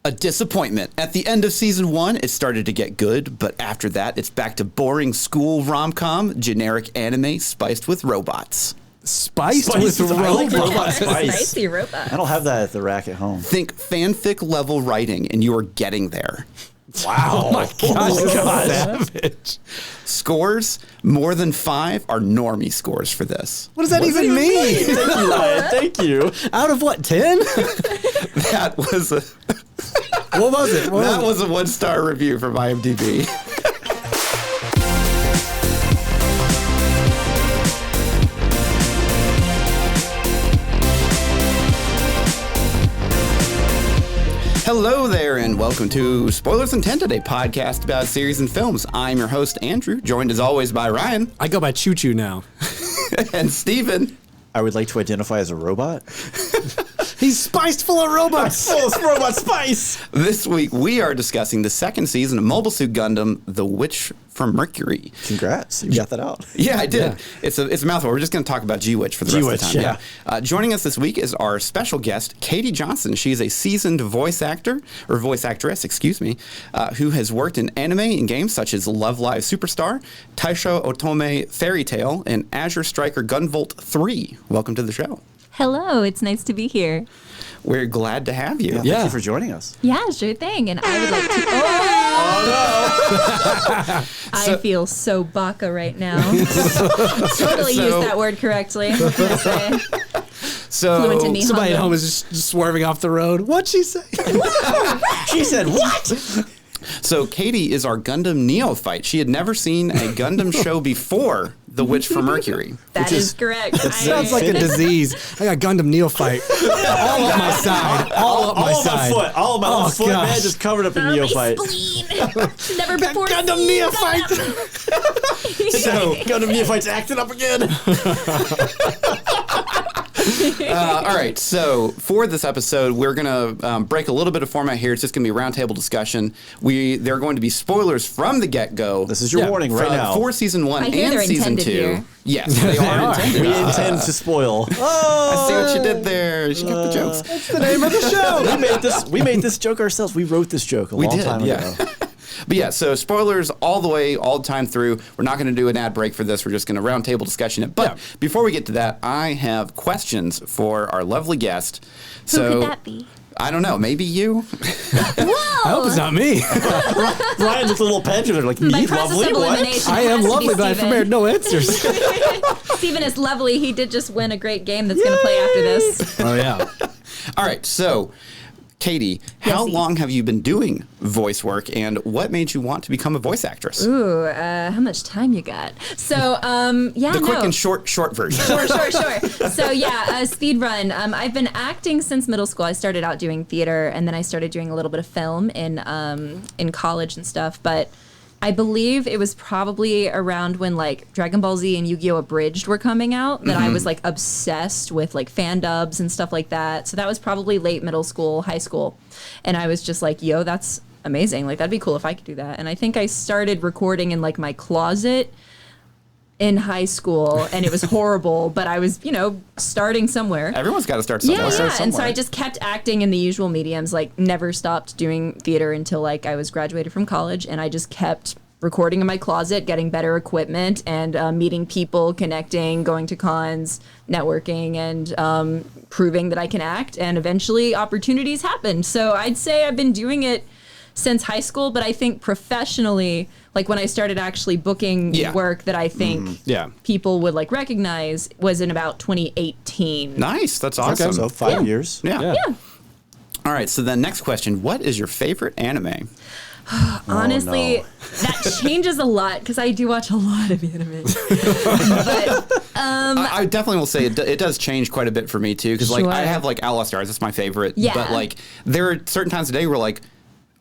A disappointment. At the end of season 1, it started to get good, but after that, it's back to boring school rom-com, generic anime spiced with robots. Spiced with robots. Spicy robot. I don't have that at the rack at home. Think fanfic level writing, and you are getting there. Wow. Oh my gosh, this is savage. Scores, more than 5 are normie scores for this. What does that even mean? Thank you, Ryan. Thank you. Out of what, 10? That was a What was it? that was a 1-star review from IMDb. Hello there, and welcome to Spoilers Intended, a podcast about series and films. I'm your host, Andrew, joined as always by Ryan. I go by Choo Choo now. And Steven. I would like to identify as a robot. He's spiced full of robots. Full of robot spice. This week, we are discussing the second season of Mobile Suit Gundam, The Witch from Mercury. Congrats. You got that out. Yeah, I did. Yeah. It's a mouthful. We're just going to talk about GWitch for the rest of the time. GWitch, Yeah. Joining us this week is our special guest, Katy Johnson. She's a seasoned voice actor, or voice actress, excuse me, who has worked in anime and games such as Love Live Superstar, Taisho Otome Fairy Tail, and Azure Striker Gunvolt 3. Welcome to the show. Hello, it's nice to be here. We're glad to have you. Thank you for joining us. Yeah, sure thing. And I would like to. I feel so baka right now. Totally used that word correctly. What can I say? Fluent in So, Nihongo. Somebody at home is just swerving off the road. What'd she say? She said, what? so Katy is our Gundam neophyte. She had never seen a Gundam show before The Witch from Mercury. That is correct. Sounds like a disease. I got Gundam neophyte. All up my side. All up my side. All of my left foot, gosh. man, just covered up in Early neophyte. spleen. Never before Gundam seen neophyte. Gundam. So, Gundam neophyte's acting up again. All right, so for this episode, we're going to break a little bit of format here. It's just going to be a roundtable discussion. There are going to be spoilers from the get-go. This is your warning right now. For season 1 I hear and they're season 2. intended here. Yes, they are intended. We intend to spoil. I see what you did there. She got the jokes. That's the name of the show. We made this joke ourselves. We wrote this joke a long time ago. But yeah, so spoilers all the time through. We're not going to do an ad break for this. We're just going to roundtable discussion it. But before we get to that, I have questions for our lovely guest. Who could that be? I don't know. Maybe you? Whoa! I hope it's not me. Ryan looks a little petulant, like, By me, process lovely, of what? elimination, I it am has to be lovely, but I Steven. prepared no answers. Steven is lovely. He did just win a great game that's going to play after this. Oh, yeah. All right, so Katy, how Yes-y. long have you been doing voice work, and what made you want to become a voice actress? Ooh, how much time you got? So, The quick and short version. Sure. So speed run. I've been acting since middle school. I started out doing theater, and then I started doing a little bit of film in college and stuff. But I believe it was probably around when like Dragon Ball Z and Yu-Gi-Oh! Abridged were coming out that I was like obsessed with like fan dubs and stuff like that. So that was probably late middle school, high school, and I was just like, yo, that's amazing. Like that'd be cool if I could do that. And I think I started recording in like my closet in high school, and it was horrible, but I was, starting somewhere. Everyone's got to start somewhere. Yeah. And so I just kept acting in the usual mediums, like never stopped doing theater until like I was graduated from college, and I just kept recording in my closet, getting better equipment, and meeting people, connecting, going to cons, networking, and proving that I can act, and eventually opportunities happened. So I'd say I've been doing it since high school, but I think professionally, like when I started actually booking work that I think people would like recognize was in about 2018. Nice. That's awesome. So 5 years. Yeah. All right. So then next question, what is your favorite anime? Honestly, that changes a lot because I do watch a lot of anime. But I definitely will say it does change quite a bit for me too, because like Sure. I have like Outlaw Stars, that's my favorite. Yeah. But like there are certain times a day where like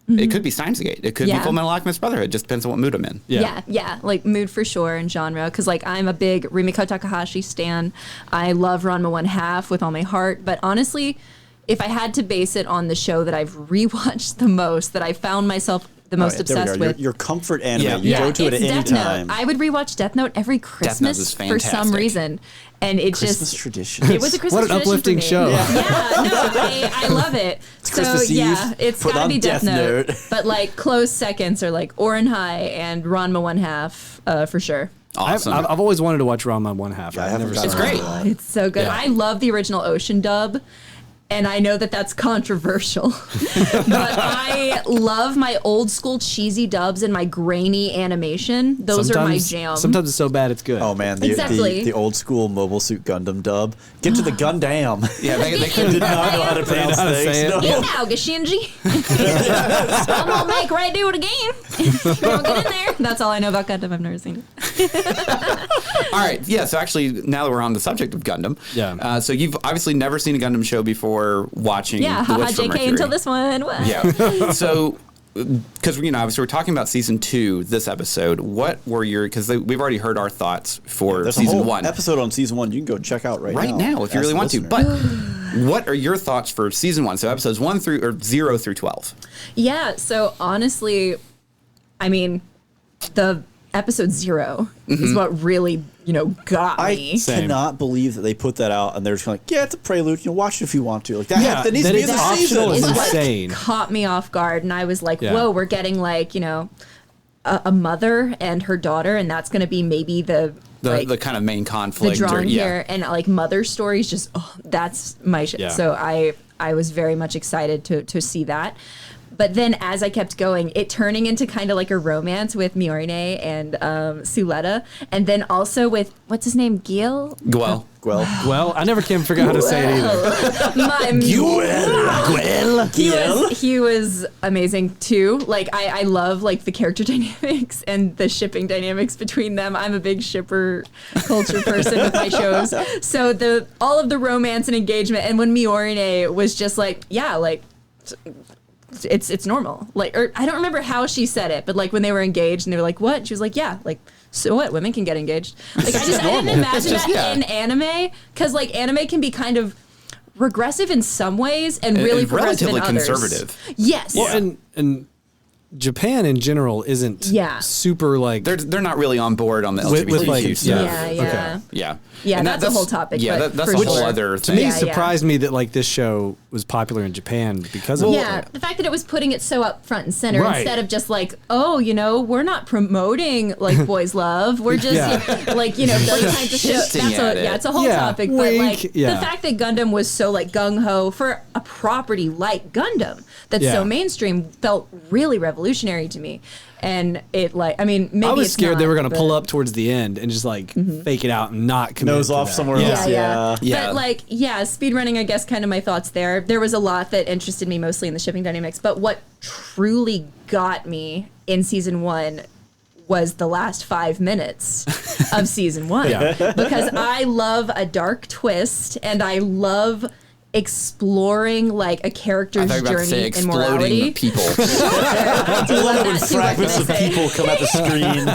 it could be Steins Gate, it could be Yeah. Full Metal Alchemist Brotherhood. It just depends on what mood I'm in. Yeah, like mood for sure and genre. Because like I'm a big Rimiko Takahashi stan. I love Ranma 1/2 with all my heart. But honestly, if I had to base it on the show that I've rewatched the most, that I found myself the most There we obsessed go. with. Your comfort anime. Yeah. You go to it at it's any Death Note. time. I would rewatch Death Note every Note Christmas is for some fantastic. reason, and it Christmas just tradition. it was a Christmas What an tradition uplifting for me. show. I love it. It's Christmas Eve. It's Put gotta on be Death Death Note. Note. But like close seconds are like Orin High and Ranma 1/2 for sure. Awesome. I've always wanted to watch Ranma 1/2. I I've haven't never gotten seen It's it. great. It's so good. Yeah. I love the original Ocean dub. And I know that that's controversial, but I love my old school cheesy dubs and my grainy animation. Those are my jam. Sometimes it's so bad it's good. Oh man, Exactly. the old school Mobile Suit Gundam dub. Get to the Gundam. Yeah, they Did couldn't. not know how to pronounce how to say things. it. No. You know, Gashinji. I'm gonna make Ray do it again. Gonna get in there. That's all I know about Gundam. I've never seen it. All right, yeah. So actually, now that we're on the subject of Gundam, Yeah. So you've obviously never seen a Gundam show before watching. Yeah, The haha, Witch from JK Mercury. until this one. What? Yeah. So, because obviously we're talking about season 2 this episode. What were your? Because we've already heard our thoughts for There's a season whole 1 episode on season 1 you can go check out right now if you as really a want to. listener. But what are your thoughts for season 1? So episodes 0 through 12. Yeah. So honestly, I mean, the episode 0 is what really got I me. Same. cannot believe that they put that out and they're just like, yeah, it's a prelude. Watch it if you want to. Like that, that needs that to be it's in the optional season. is It insane. caught me off guard, and I was like, Yeah. whoa, we're getting like a mother and her daughter, and that's going to be maybe the kind of main the conflict. drawing yeah. here, and like mother stories. Just that's my shit. Yeah. So I was very much excited to see that. But then as I kept going, it turning into kind of like a romance with Miorine and Suletta, and then also with what's his name, Gil. Well, Well, I never can figure out how to say it either. He was amazing too. Like I love like the character dynamics and the shipping dynamics between them. I'm a big shipper culture person with my shows. So all of the romance and engagement, and when Miorine was just like, yeah, like it's normal. Like, or I don't remember how she said it, but like when they were engaged and they were like, what? She was like, yeah, like, so what? Women can get engaged. Like I didn't imagine that in anime, because like anime can be kind of regressive in some ways and really progressive in relatively others. conservative. Yes. Well, and Japan in general isn't super like They're not really on board on the LGBTQ with, like, stuff. Yeah. Yeah. Yeah, And that's a whole topic. Yeah, but that's for a whole sure. other to thing. me Yeah, surprised me that like this show was popular in Japan because of Yeah, that. the fact that it was putting it so up front and center Right. instead of just like, oh, we're not promoting like boys love. We're just like, those kinds of shit. Hinting at it. It's a whole Yeah, topic. wink, but like yeah. the fact that Gundam was so like gung ho for a property like Gundam that's Yeah. so mainstream felt really revolutionary to me. And it maybe I was it's scared not, they were going to but- pull up towards the end and just like fake it out and not commit Nose to off that. somewhere Yeah. else. Yeah. Yeah. But like, speedrunning, I guess, kind of my thoughts there. There was a lot that interested me mostly in the shipping dynamics, but what truly got me in season 1 was the last 5 minutes of season 1. Yeah. Because I love a dark twist and I love exploring like a I character's thought you were about to say journey in exploding morality. people. I do love When that too, what can fragments I of say? people come out the screen.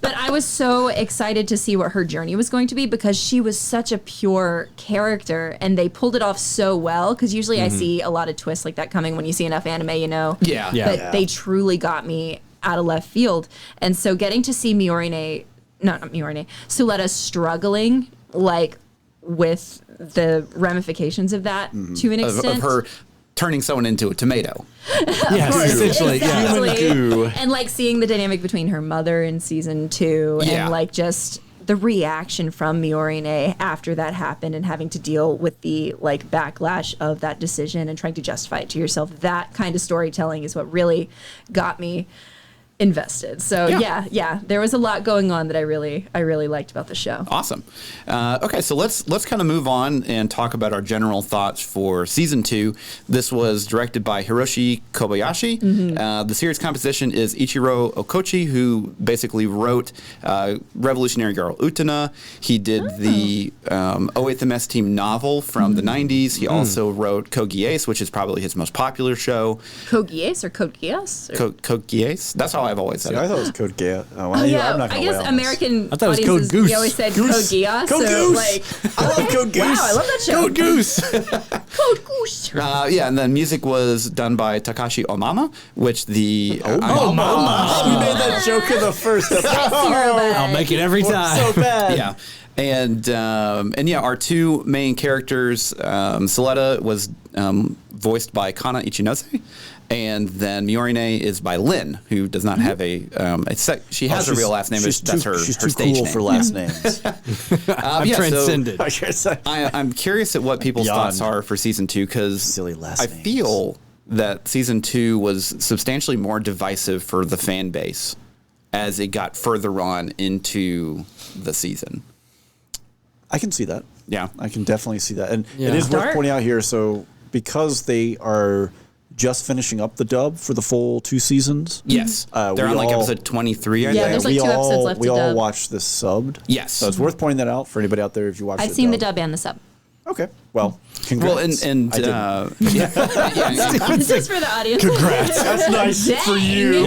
But I was so excited to see what her journey was going to be because she was such a pure character and they pulled it off so well. Because usually I see a lot of twists like that coming when you see enough anime, Yeah. Yeah. But they truly got me out of left field. And so getting to see Suletta struggling like with the ramifications of that to an extent. Of her turning someone into a tomato. Yes, essentially. Yeah. Exactly. Human goo. And like seeing the dynamic between her mother in season 2 Yeah. and like just the reaction from Miorine after that happened and having to deal with the like backlash of that decision and trying to justify it to yourself. That kind of storytelling is what really got me invested. So yeah, there was a lot going on that I really liked about the show. Awesome. Okay, so let's kind of move on and talk about our general thoughts for season 2. This was directed by Hiroshi Kobayashi. The series composition is Ichiro Okochi, who basically wrote Revolutionary Girl Utena. He did the 08th MS Team novel from the 90s. He also wrote Kogies, which is probably his most popular show. Kogies or Kogias? Kogies? That's how I I've always said See, I it. thought it was Code Geass. Oh, Oh, yeah. I'm not I gonna guess wail on American I thought it was Code audiences, Goose. we always said Goose. Code Geass. Code so, Goose. like, I love Code Goose. wow, I love that show. Code Goose. Code Goose. Yeah, and then music was done by Takashi Omama, which the Oh, we made that joke in the first episode. I'll make it every time. So bad. yeah. And yeah, our two main characters, Soletta was voiced by Kana Ichinose, and then Miorine is by Lynn, who does not have she has a real last name. She's That's too, her she's her too stage cool name. for last names. I'm yeah, so- transcended. I'm curious at what people's Beyond thoughts are for season 2 because silly last I names. feel that season 2 was substantially more divisive for the fan base as it got further on into the season. I can see that. Yeah. I can definitely see that. And Yeah. it is worth Dark. pointing out here, so because they are just finishing up the dub for the full 2 seasons. Yes, they're we on like all- episode 23. I Yeah, think. there's like we 2 episodes left We to all dub. watched this subbed. Yes. So it's worth pointing that out for anybody out there if you watch I've the seen dub. the dub and the sub. Okay. Well, congrats. Well, and I didn't. yeah, Just for the audience. Congrats. That's nice Dang. for you.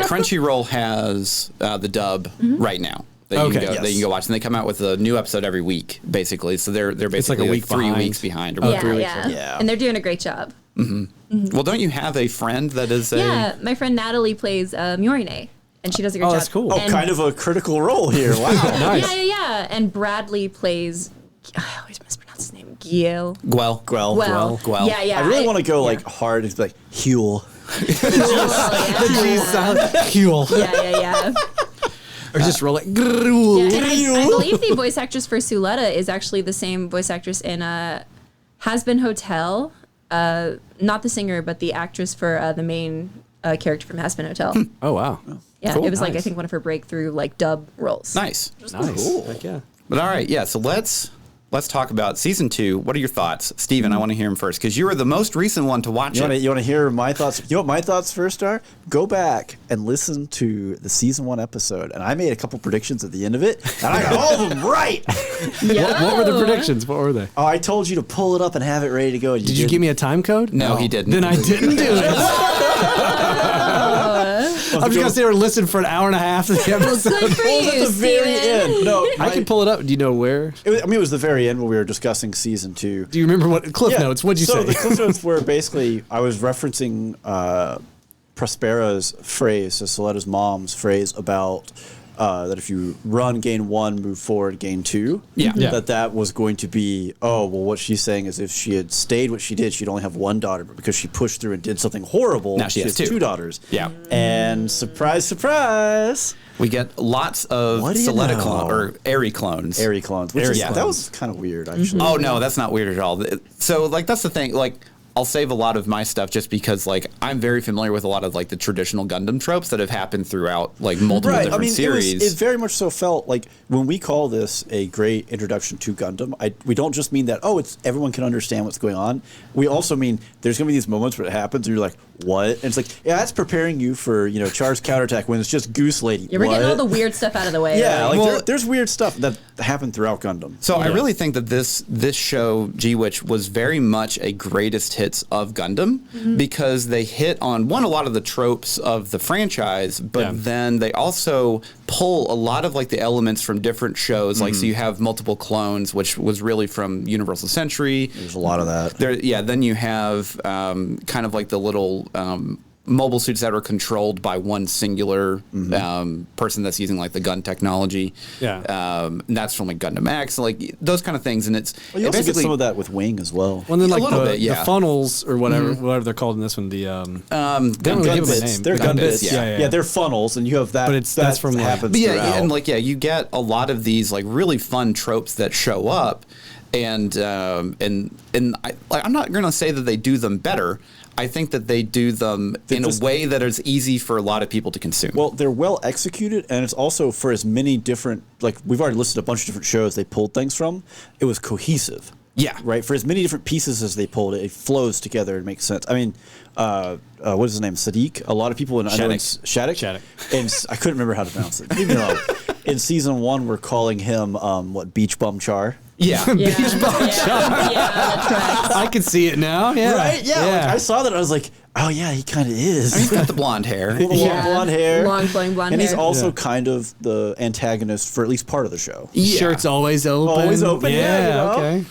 Crunchyroll has the dub right now. That you, Okay. can go, that you can go watch, and they come out with a new episode every week, basically. So they're basically like a week 3 behind. weeks behind. Or Yeah, 3 weeks. yeah. Yeah. And they're doing a great job. Well, don't you have a friend that is a? Yeah, my friend Natalie plays Miorine, and she does a great Oh, job. that's cool. Oh, And- kind of a critical role here. Wow. Nice. Yeah. And Bradley plays, I always mispronounce his name, Giel. Guel. Well, Guel. yeah. I really want to go like hard and be like Huel. Huel. Yeah. Or just roll it. Yeah, and I believe the voice actress for Suletta is actually the same voice actress in Has Been Hotel. Not the singer, but the actress for the main character from Has Been Hotel. Oh, wow. Yeah, Cool. it was like I Nice. think one of her breakthrough like dub roles. Nice. Nice. Heck yeah. But all right, yeah. So let's talk about season 2. What are your thoughts, Steven? I want to hear him first because you were the most recent one to watch it. You want to hear my thoughts? You know what my thoughts first are? Go back and listen to the season 1 episode, and I made a couple predictions at the end of it, and I got all of them right. What were the predictions? What were they? Oh, I told you to pull it up and have it ready to go. Did you give me a time code? No, he didn't. Then I didn't do it. I'm just gonna stay there and listen for an hour and a half of the episode. Good for Well, you, at the very Steven. end. No, I can pull it up. Do you know where? it was the very end when we were discussing season 2. Do you remember what Cliff Notes? What'd you so say? the Cliff Notes were basically I was referencing Prospera's phrase, so Soletta's mom's phrase about that if you run, gain 1, move forward, gain 2. Yeah. Yeah. That was going to be, what she's saying is if she had stayed what she did, she'd only have 1 daughter, but because she pushed through and did something horrible, Now she has 2. 2 daughters. Yeah. And surprise, surprise, We get lots of What do you Soletta know? clones or Airy clones. Airy clones. Which Airy is, that clones. was kind of weird, actually. Oh no, that's not weird at all. So like that's the thing. Like I'll save a lot of my stuff just because like I'm very familiar with a lot of like the traditional Gundam tropes that have happened throughout like multiple Right. different I mean, series. it very much so felt like when we call this a great introduction to Gundam, we don't just mean that, it's everyone can understand what's going on. We also mean there's going to be these moments where it happens and you're like, what? And it's like, yeah, that's preparing you for, Char's counterattack when it's just Goose Lady. Yeah, we're getting all What? the weird stuff out of the way. Yeah, right? like Well- there's weird stuff that happened throughout Gundam. So I really think that this show, GWitch, was very much a greatest hits of Gundam because they hit on a lot of the tropes of the franchise, but Yeah. then they also pull a lot of like the elements from different shows. Like so you have multiple clones, which was really from Universal Century. There's a lot of that. Then you have kind of like the little mobile suits that are controlled by one singular person that's using like the gun technology. Yeah. And that's from like Gundam X, like those kind of things. And it's Well, you it also get basically some of that with Wing as well. Well, then like A little the, bit, yeah. the funnels or whatever they're called in this one. The they don't gun really give them a bits. name. They're The gun bits, bits. yeah. Yeah, they're funnels, and you have that. But that's from, like- happens But yeah, throughout. and like you get a lot of these like really fun tropes that show up, and I'm not gonna say that they do them better. I think that they do them in just- a way that is easy for a lot of people to consume. Well, they're well executed, and it's also for as many different, like we've already listed a bunch of different shows they pulled things from. It was cohesive. Yeah. Right. For as many different pieces as they pulled, it flows together and makes sense. I mean, what is his name? Sadiq. A lot of people in Shattuck. Shattuck. And I couldn't remember how to pronounce it. Leave me alone. In season 1, we're calling him Beach Bum Char. Yeah. Yeah, that tracks. I can see it now. Yeah. Right? Yeah. Like, I saw that. I was like, oh, yeah, he kind of is. He's got the blonde hair. Blonde hair. Long flowing blonde and hair. he's also kind of the antagonist for at least part of the show. Yeah. Shirt's always open. Always open, yeah, you know? Okay.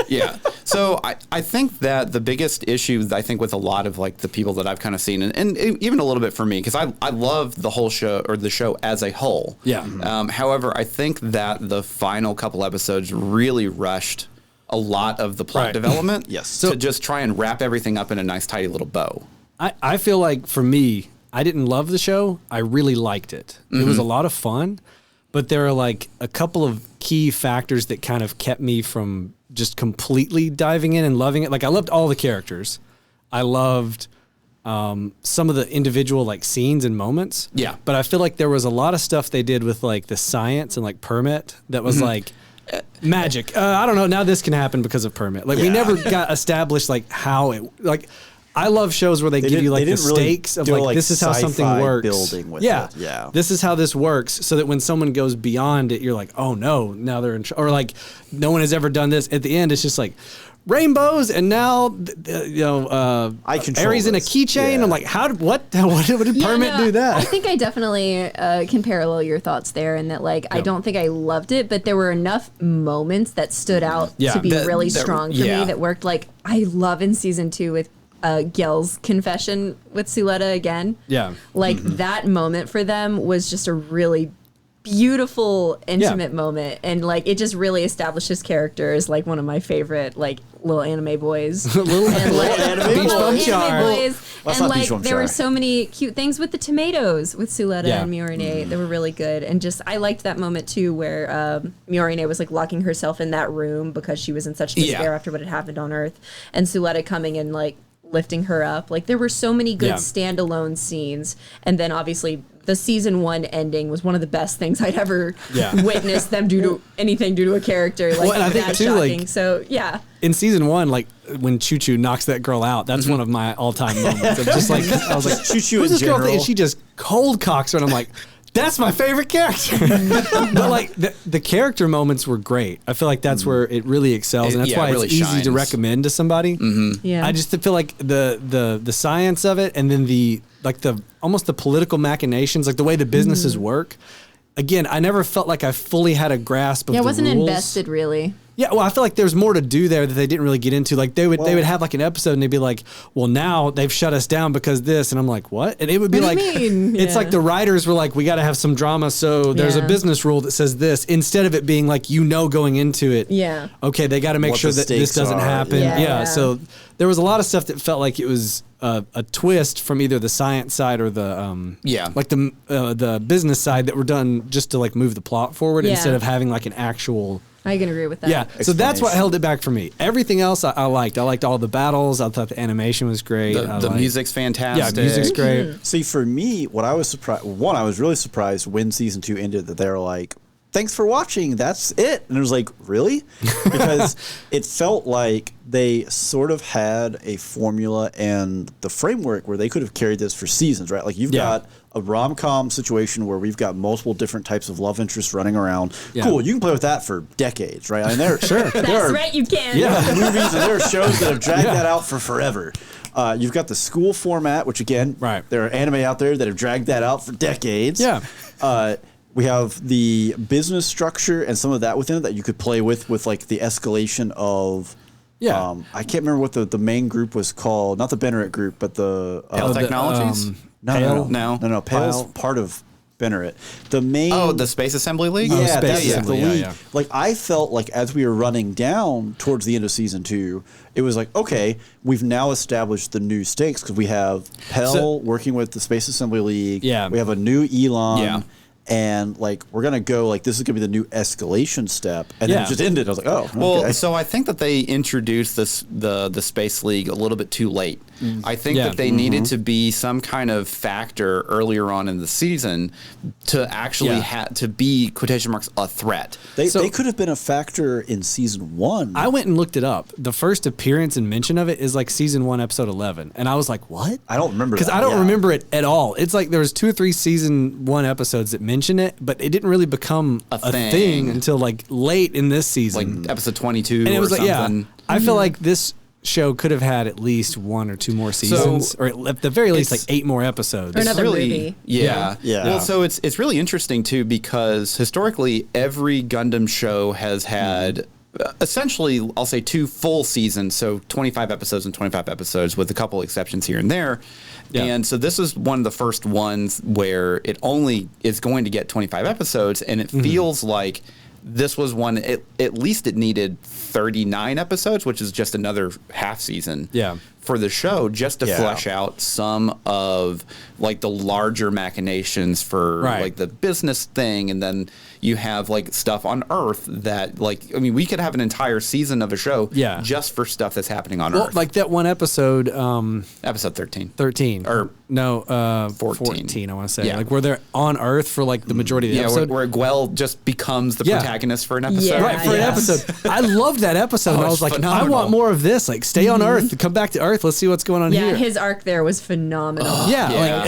Yeah. So I think that the biggest issue, I think, with a lot of like the people that I've kind of seen, and even a little bit for me, because I love the whole show or the show as a whole. Yeah. However, I think that the final couple episodes really rushed a lot of the plot development. Yes. To just try and wrap everything up in a nice, tidy little bow. I feel like for me, I didn't love the show. I really liked it. It was a lot of fun, but there are like a couple of key factors that kind of kept me from just completely diving in and loving it. Like I loved all the characters. I loved some of the individual like scenes and moments. Yeah. But I feel like there was a lot of stuff they did with like the science and like Permit that was like magic. I don't know. Now this can happen because of Permit. Like we never got established like how it like. I love shows where they give you like the stakes of like this is how something works. Building with yeah, it. Yeah. This is how this works, so that when someone goes beyond it, you're like, oh no, now they're in or like no one has ever done this. At the end, it's just like rainbows, and now I control Aries in a this. keychain. Yeah. I'm like, how did what did Permit do that? I think I definitely can parallel your thoughts there, in that like I don't think I loved it, but there were enough moments that stood out to be really strong for me that worked. Like I love in season 2 with Gil's confession with Suletta again. Yeah. Like that moment for them was just a really beautiful, intimate moment. And like it just really established his character as like one of my favorite like little anime boys. little anime Beach boys. Bum Anime Char. boys. Well, And not like Beach Bum there were Char. so many cute things with the tomatoes with Suletta Yeah. and Miorine. They were really good. And just I liked that moment too where Miorine was like locking herself in that room because she was in such despair after what had happened on Earth. And Suletta coming and like lifting her up. Like there were so many good standalone scenes. And then obviously the season 1 ending was one of the best things I'd ever witnessed them do to anything do to a character. Like and I think that too, shocking. like, so yeah. in season 1, like when Choo Choo knocks that girl out, that's one of my all-time moments. Of just like I was like, Choo Choo who's in this girl? general. And she just cold cocks her, and I'm like, that's my favorite character. But like the character moments were great. I feel like that's where it really excels, and that's why really it's easy shines. to recommend to somebody. Yeah. I just feel like the science of it, and then the almost the political machinations, like the way the businesses work. Again, I never felt like I fully had a grasp of Yeah, I the wasn't rules. invested really. Yeah, well, I feel like there's more to do there that they didn't really get into. Like they would have like an episode and they'd be like, "Well, now they've shut us down because this," and I'm like, "What?" And it would be What like, do you mean? it's Yeah. like the writers were like, "We got to have some drama, so there's a Yeah. business rule that says this," instead of it being like going into it. Yeah. Okay, they got to make What sure the that this stakes doesn't are. happen. Yeah. Yeah. So there was a lot of stuff that felt like it was a twist from either the science side or the like the business side that were done just to like move the plot forward Yeah. instead of having like an actual. I can agree with that. Yeah, so that's what held it back for me. Everything else I liked. I liked all the battles. I thought the animation was great. The music's fantastic. Yeah, music's great. See, for me, what I was surprised, I was really surprised when season 2 ended that they were like, thanks for watching, that's it. And it was like, really? Because it felt like they sort of had a formula and the framework where they could have carried this for seasons, right? Like you've got a rom-com situation where we've got multiple different types of love interests running around. Yeah. Cool, you can play with that for decades, right? I mean, there That's are right, you can. movies and there are shows that have dragged that out for forever. You've got the school format, which again, there are anime out there that have dragged that out for decades. Yeah. We have the business structure and some of that within it that you could play with like the escalation of. Yeah. I can't remember what the main group was called. Not the Bennett group, but the Pale Technologies? No. Pale's part of Bennett. The main. the Space Assembly League? Yeah, Space that's Assembly, the league. yeah. Like I felt like as we were running down towards the end of season 2, it was like, okay, we've now established the new stakes because we have Pell working with the Space Assembly League. Yeah. We have a new Elon. Yeah. And like we're gonna go like this is gonna be the new escalation step, and then it just ended. I was like, oh, Well, okay. so I think that they introduced the Space League a little bit too late. I think Yeah. that they needed to be some kind of factor earlier on in the season to actually to be quotation marks a threat. They could have been a factor in season 1. I went and looked it up. The first appearance and mention of it is like season 1, episode 11, and I was like, "What?" I don't remember because that, I don't yeah. remember it at all. It's like there was 2 or 3 season 1 episodes that mentioned mention it, but it didn't really become a thing until like late in this season, like episode 22 and it was or like, something. I feel like this show could have had at least 1 or 2 more seasons, or at the very least like 8 more episodes. Or another really, movie. Yeah. Yeah. Well, so it's really interesting too, because historically every Gundam show has had essentially, I'll say 2 full seasons, so 25 episodes and 25 episodes with a couple exceptions here and there. Yeah. And so this is one of the first ones where it only is going to get 25 episodes, and it feels like this was one, at least it needed 39 episodes, which is just another half season for the show, just to flesh out some of like the larger machinations for like the business thing. And then you have like stuff on Earth that, like, I mean, we could have an entire season of a show just for stuff that's happening on Earth. Like that one episode, episode 13. 13. Or no, 14. I want to say. Like where they're on Earth for like the majority of the episode. Where Gwell just becomes the protagonist for an episode. Yeah, Right, for an episode. I loved that episode. And I was like, no, I want more of this. Like, stay on Earth. Come back to Earth. Let's see what's going on here. Yeah, his arc there was phenomenal. Like,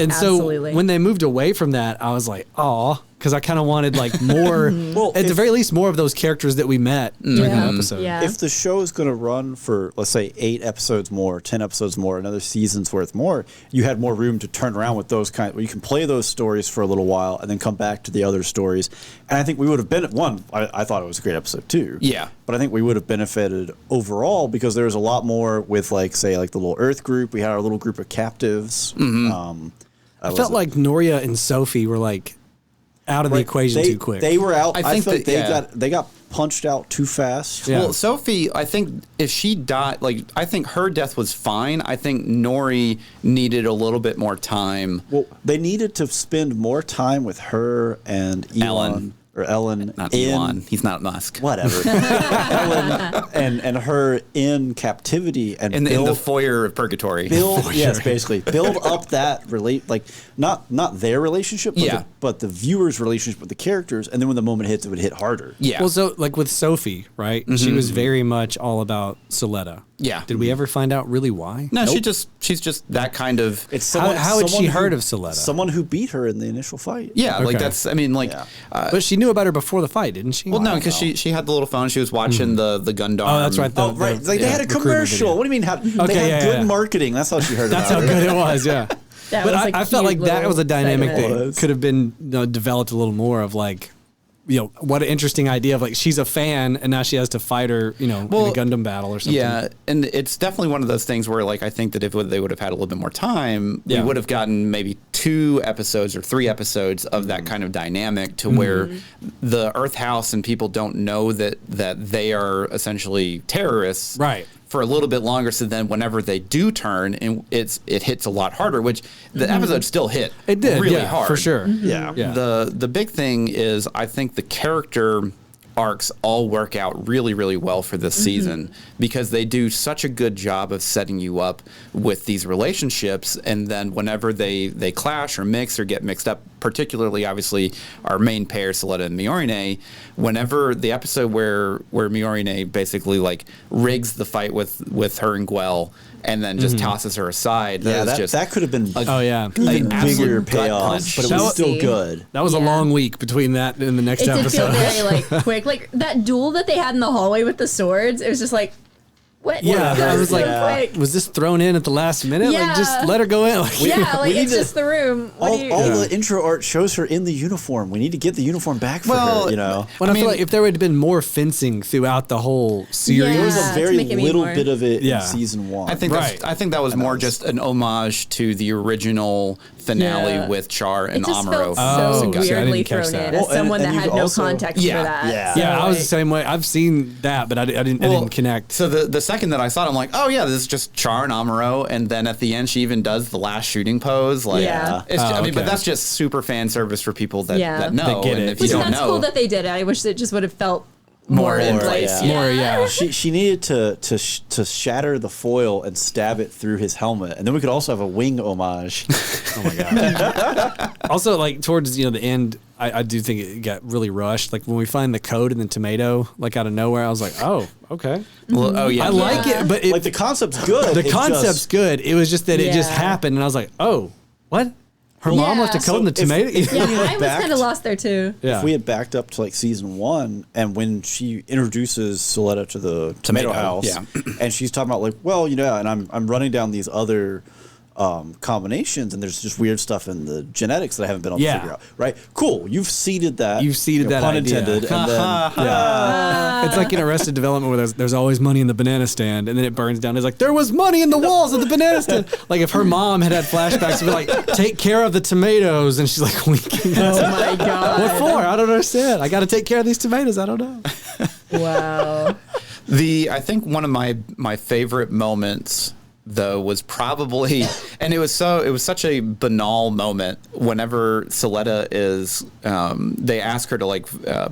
and Absolutely. so when they moved away from that, I was like, aw, because I kind of wanted like more, at the very least, more of those characters that we met during that episode. Yeah. If the show is going to run for, let's say, 8 episodes more, 10 episodes more, another season's worth more, you had more room to turn around with those kind. Where you can play those stories for a little while and then come back to the other stories. And I think we would have been one. I thought it was a great episode too. Yeah. But I think we would have benefited overall because there was a lot more with, like, say, like the little Earth group. We had our little group of captives. I felt like Noria and Sophie were like out of the equation too quick. They were out. I think that they got punched out too fast. Yeah. Well, Sophie, I think if she died, like, I think her death was fine. I think Nori needed a little bit more time. Well, they needed to spend more time with her and Elon. Or Ellen. Not Elon. He's not Musk. Whatever. Ellen and her in captivity and In build, the foyer of purgatory. basically build up that not their relationship, but the viewer's relationship with the characters, and then when the moment hits, it would hit harder. Yeah. Well, so like with Sophie, right? She was very much all about Soletta. Yeah. Did we ever find out really why? No, she's just that kind of. It's someone, how had she someone heard who- of Soletta? Someone who beat her in the initial fight. Yeah, like Okay. that's. I mean, like. Yeah. But she knew about her before the fight, didn't she? Well, no, because she had the little phone. She was watching the Gundam. Oh, that's right. Oh, right. It's like they had a recruitment commercial. video. What do you mean? They had good marketing. That's how she heard That's about how it. good it was. Yeah. That But was a I felt cute like that little was a dynamic segment. that could have been developed a little more of like, what an interesting idea of like she's a fan and now she has to fight her, in a Gundam battle or something. Yeah, and it's definitely one of those things where, like, I think that if they would have had a little bit more time, we would have gotten maybe 2 episodes or 3 episodes of that kind of dynamic to where the Earth House and people don't know that they are essentially terrorists. Right. For a little bit longer, so then whenever they do turn, and it hits a lot harder, which the episode still hit. It did, really hard for sure. Yeah. Yeah. The big thing is I think the character arcs all work out really, really well for this season because they do such a good job of setting you up with these relationships, and then whenever they clash or mix or get mixed up, particularly obviously our main pair, Soletta and Miorine, whenever the episode where Miorine basically like rigs the fight with her and Gwell and then just tosses her aside. Yeah, that could have been even bigger payoff, but it was still good. That was a long week between that and the next It did episode. feel very like quick. Like that duel that they had in the hallway with the swords, it was just like, what? Yeah, That I was like, quick. was this thrown in at the last minute? Yeah. Like, just let her go in. Like, Yeah, like we it's need to- just the room. What All do you? the intro art shows her in the uniform. We need to get the uniform back for her, When I feel like if there had been more fencing throughout the whole series, There was Yeah, a to very make it mean little more. bit of it Yeah. in season 1. I think that was more just an homage to the original finale Yeah. with Char It and just Amuro. felt so gotcha. I weirdly didn't catch thrown that. in as Well, and- someone and that you've had no also- context Yeah. for that. Yeah. So, yeah, I was the like, same way. I've seen that, but I didn't connect. So the second that I saw it, I'm like, oh yeah, this is just Char and Amuro, and then at the end she even does the last shooting pose. Like, Yeah. it's just, I mean, but okay. that's just super fan service for people that know. That get and it. if you Which don't that's know, cool that they did it. I wish it just would have felt More in in place. place, More, yeah. She needed to shatter the foil and stab it through his helmet, and then we could also have a wing homage. Oh my god. Also, like towards the end, I do think it got really rushed. Like when we find the code in the tomato, like out of nowhere, I was like, oh, okay. well, oh yeah, I like it, but Like the concept's good. the it's concept's just- good. It was just that it just Yeah. happened, and I was like, oh, what? Her mom left a coat in the tomato. Yeah, I was backed- kind of lost there too. Yeah. If we had backed up to like season 1, and when she introduces Soletta to the tomato house, yeah. and she's talking about like, well, and I'm running down these other combinations, and there's just weird stuff in the genetics that I haven't been able to figure out. Right? Cool. You've seeded that. You've seeded that pun idea. intended. And then It's like in Arrested Development where there's always money in the banana stand, and then it burns down. It's like, there was money in the walls of the banana stand. Like if her mom had flashbacks to be like, take care of the tomatoes, and she's like, winking. Oh my god! What for? I don't understand. I got to take care of these tomatoes. I don't know. Wow. I think one of my favorite moments though was probably, and it was such a banal moment whenever Soletta is they ask her to like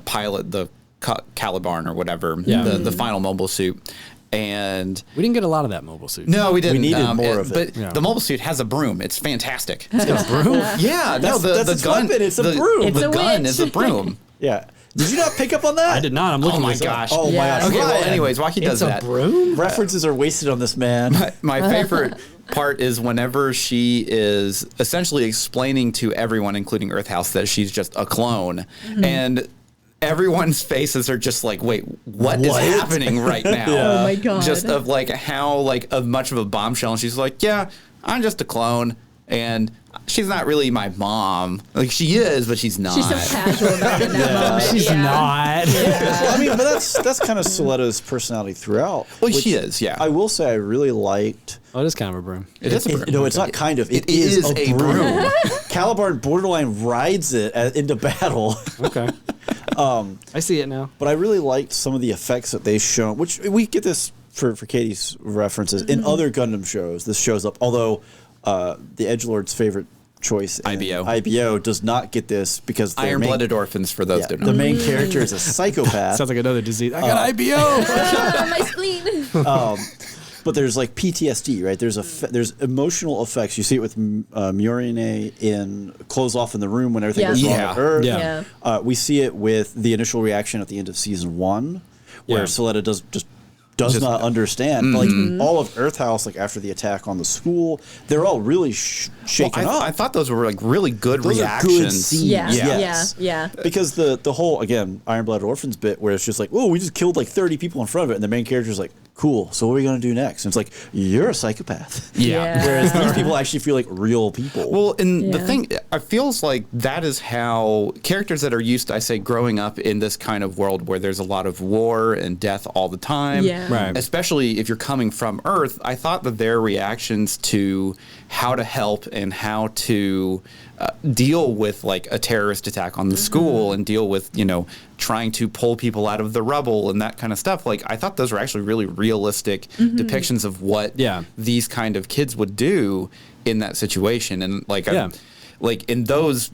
pilot the Calibarn or whatever, the final mobile suit. And We didn't get a lot of that mobile suit. no, we didn't. We needed more of it. But the mobile suit has a broom. It's fantastic. It's got a broom. Yeah, no, that's the its gun. weapon. It's a broom. It's The a gun witch. is a broom. Yeah. Did you not pick up on that? I did not. I'm looking Oh my this up. gosh. Oh Yeah. my gosh. Okay, well, Ryan, anyways, while he does It's a that, broom? references are wasted on this man. my favorite part is whenever she is essentially explaining to everyone, including Earth House, that she's just a clone, and everyone's faces are just like, wait, what is happening right now? Oh my god! Just of like how like of much of a bombshell, and she's like, yeah, I'm just a clone, and she's not really my mom. Like she is, but she's not. She's so casual about it in that moment. She's not. Well, I mean, but that's kind of Soletta's personality throughout. Well, which she is, yeah. I will say I really liked. Oh, it is kind of a broom. It is a broom. No, it's not kind of. It is a broom. Calibarn borderline rides it into battle. Okay. I see it now. But I really liked some of the effects that they shown, which we get this for Katie's references in other Gundam shows. This shows up, although the Edgelord's favorite choice, in IBO, does not get this because their Iron-blooded orphans, for those who don't the know. main character is a psychopath. Sounds like another disease. I got IBO. Ah, my spleen. But there's like PTSD, right? There's emotional effects. You see it with Murine in Close Off in the Room when everything goes wrong Yeah. with her. Yeah. We see it with the initial reaction at the end of season 1, where Yeah. Soletta does not understand. But like all of Earth House, like after the attack on the school, they're all really shaken up. I thought those were like really good Those reactions. are good scenes. Yeah. Yes. Yeah. Because the whole, again, Iron-Blooded Orphans bit where it's just like, oh, we just killed like 30 people in front of it, and the main character's like, cool, so what are we going to do next? And it's like, you're a psychopath. Yeah. Whereas these people actually feel like real people. Well, and the Yeah. thing, it feels like that is how characters that are used to, I say, growing up in this kind of world where there's a lot of war and death all the time. Yeah. Right. Especially if you're coming from Earth, I thought that their reactions to how to help and how to deal with like a terrorist attack on the school and deal with, trying to pull people out of the rubble and that kind of stuff. Like, I thought those were actually really realistic depictions of what these kind of kids would do in that situation. And like, like in those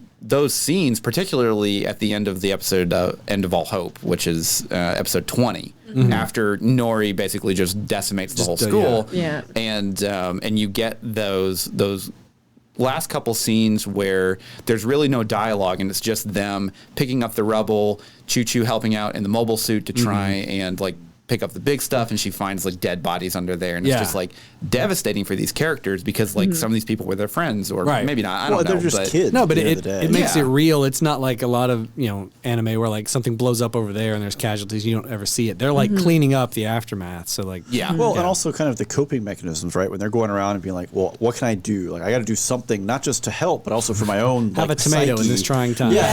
scenes, particularly at the end of the episode, End of All Hope, which is episode 20, after Nori basically just decimates the whole school. Yeah. And you get those last couple scenes where there's really no dialogue and it's just them picking up the rubble, Choo Choo helping out in the mobile suit to try and like pick up the big stuff, and she finds like dead bodies under there, and it's just like devastating for these characters because like some of these people were their friends, or maybe not. I don't know. They're just but kids. No, but at the end of the day. it makes it real. It's not like a lot of anime where like something blows up over there and there's casualties. You don't ever see it. They're like cleaning up the aftermath. So like Well, and also kind of the coping mechanisms, right? When they're going around and being like, well, what can I do? Like, I got to do something, not just to help, but also for my own have a tomato psyche. in this trying time. Yeah,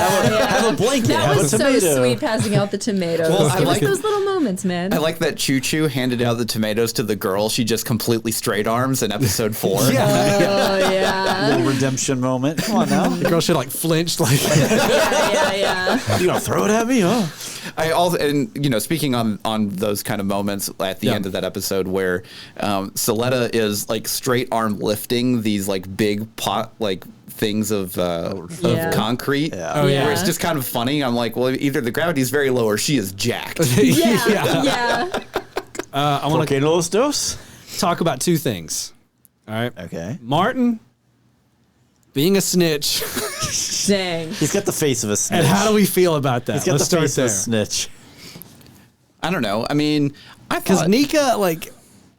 have a blanket. That have was a so tomato. sweet, passing out the tomatoes. Well, I Give like- us those little moments, man. I like that Choo Choo handed out the tomatoes to the girl she just completely straight arms in episode 4. Oh yeah. Little redemption moment. Come on now. The girl should like flinched like yeah. You gonna throw it at me? Oh. I also, and speaking on those kind of moments at the end of that episode where Soletta is like straight arm lifting these like big pot like things of concrete. Yeah. Oh, yeah. Where it's just kind of funny. I'm like, well, either the gravity is very low or she is jacked. Yeah. I want to Okay, Los Dos. talk about two things. All right. Okay. Martin being a snitch. Dang. He's got the face of a snitch. And how do we feel about that? He's got Let's the start face there. of a snitch. I don't know. I mean, I Because thought Nika, like,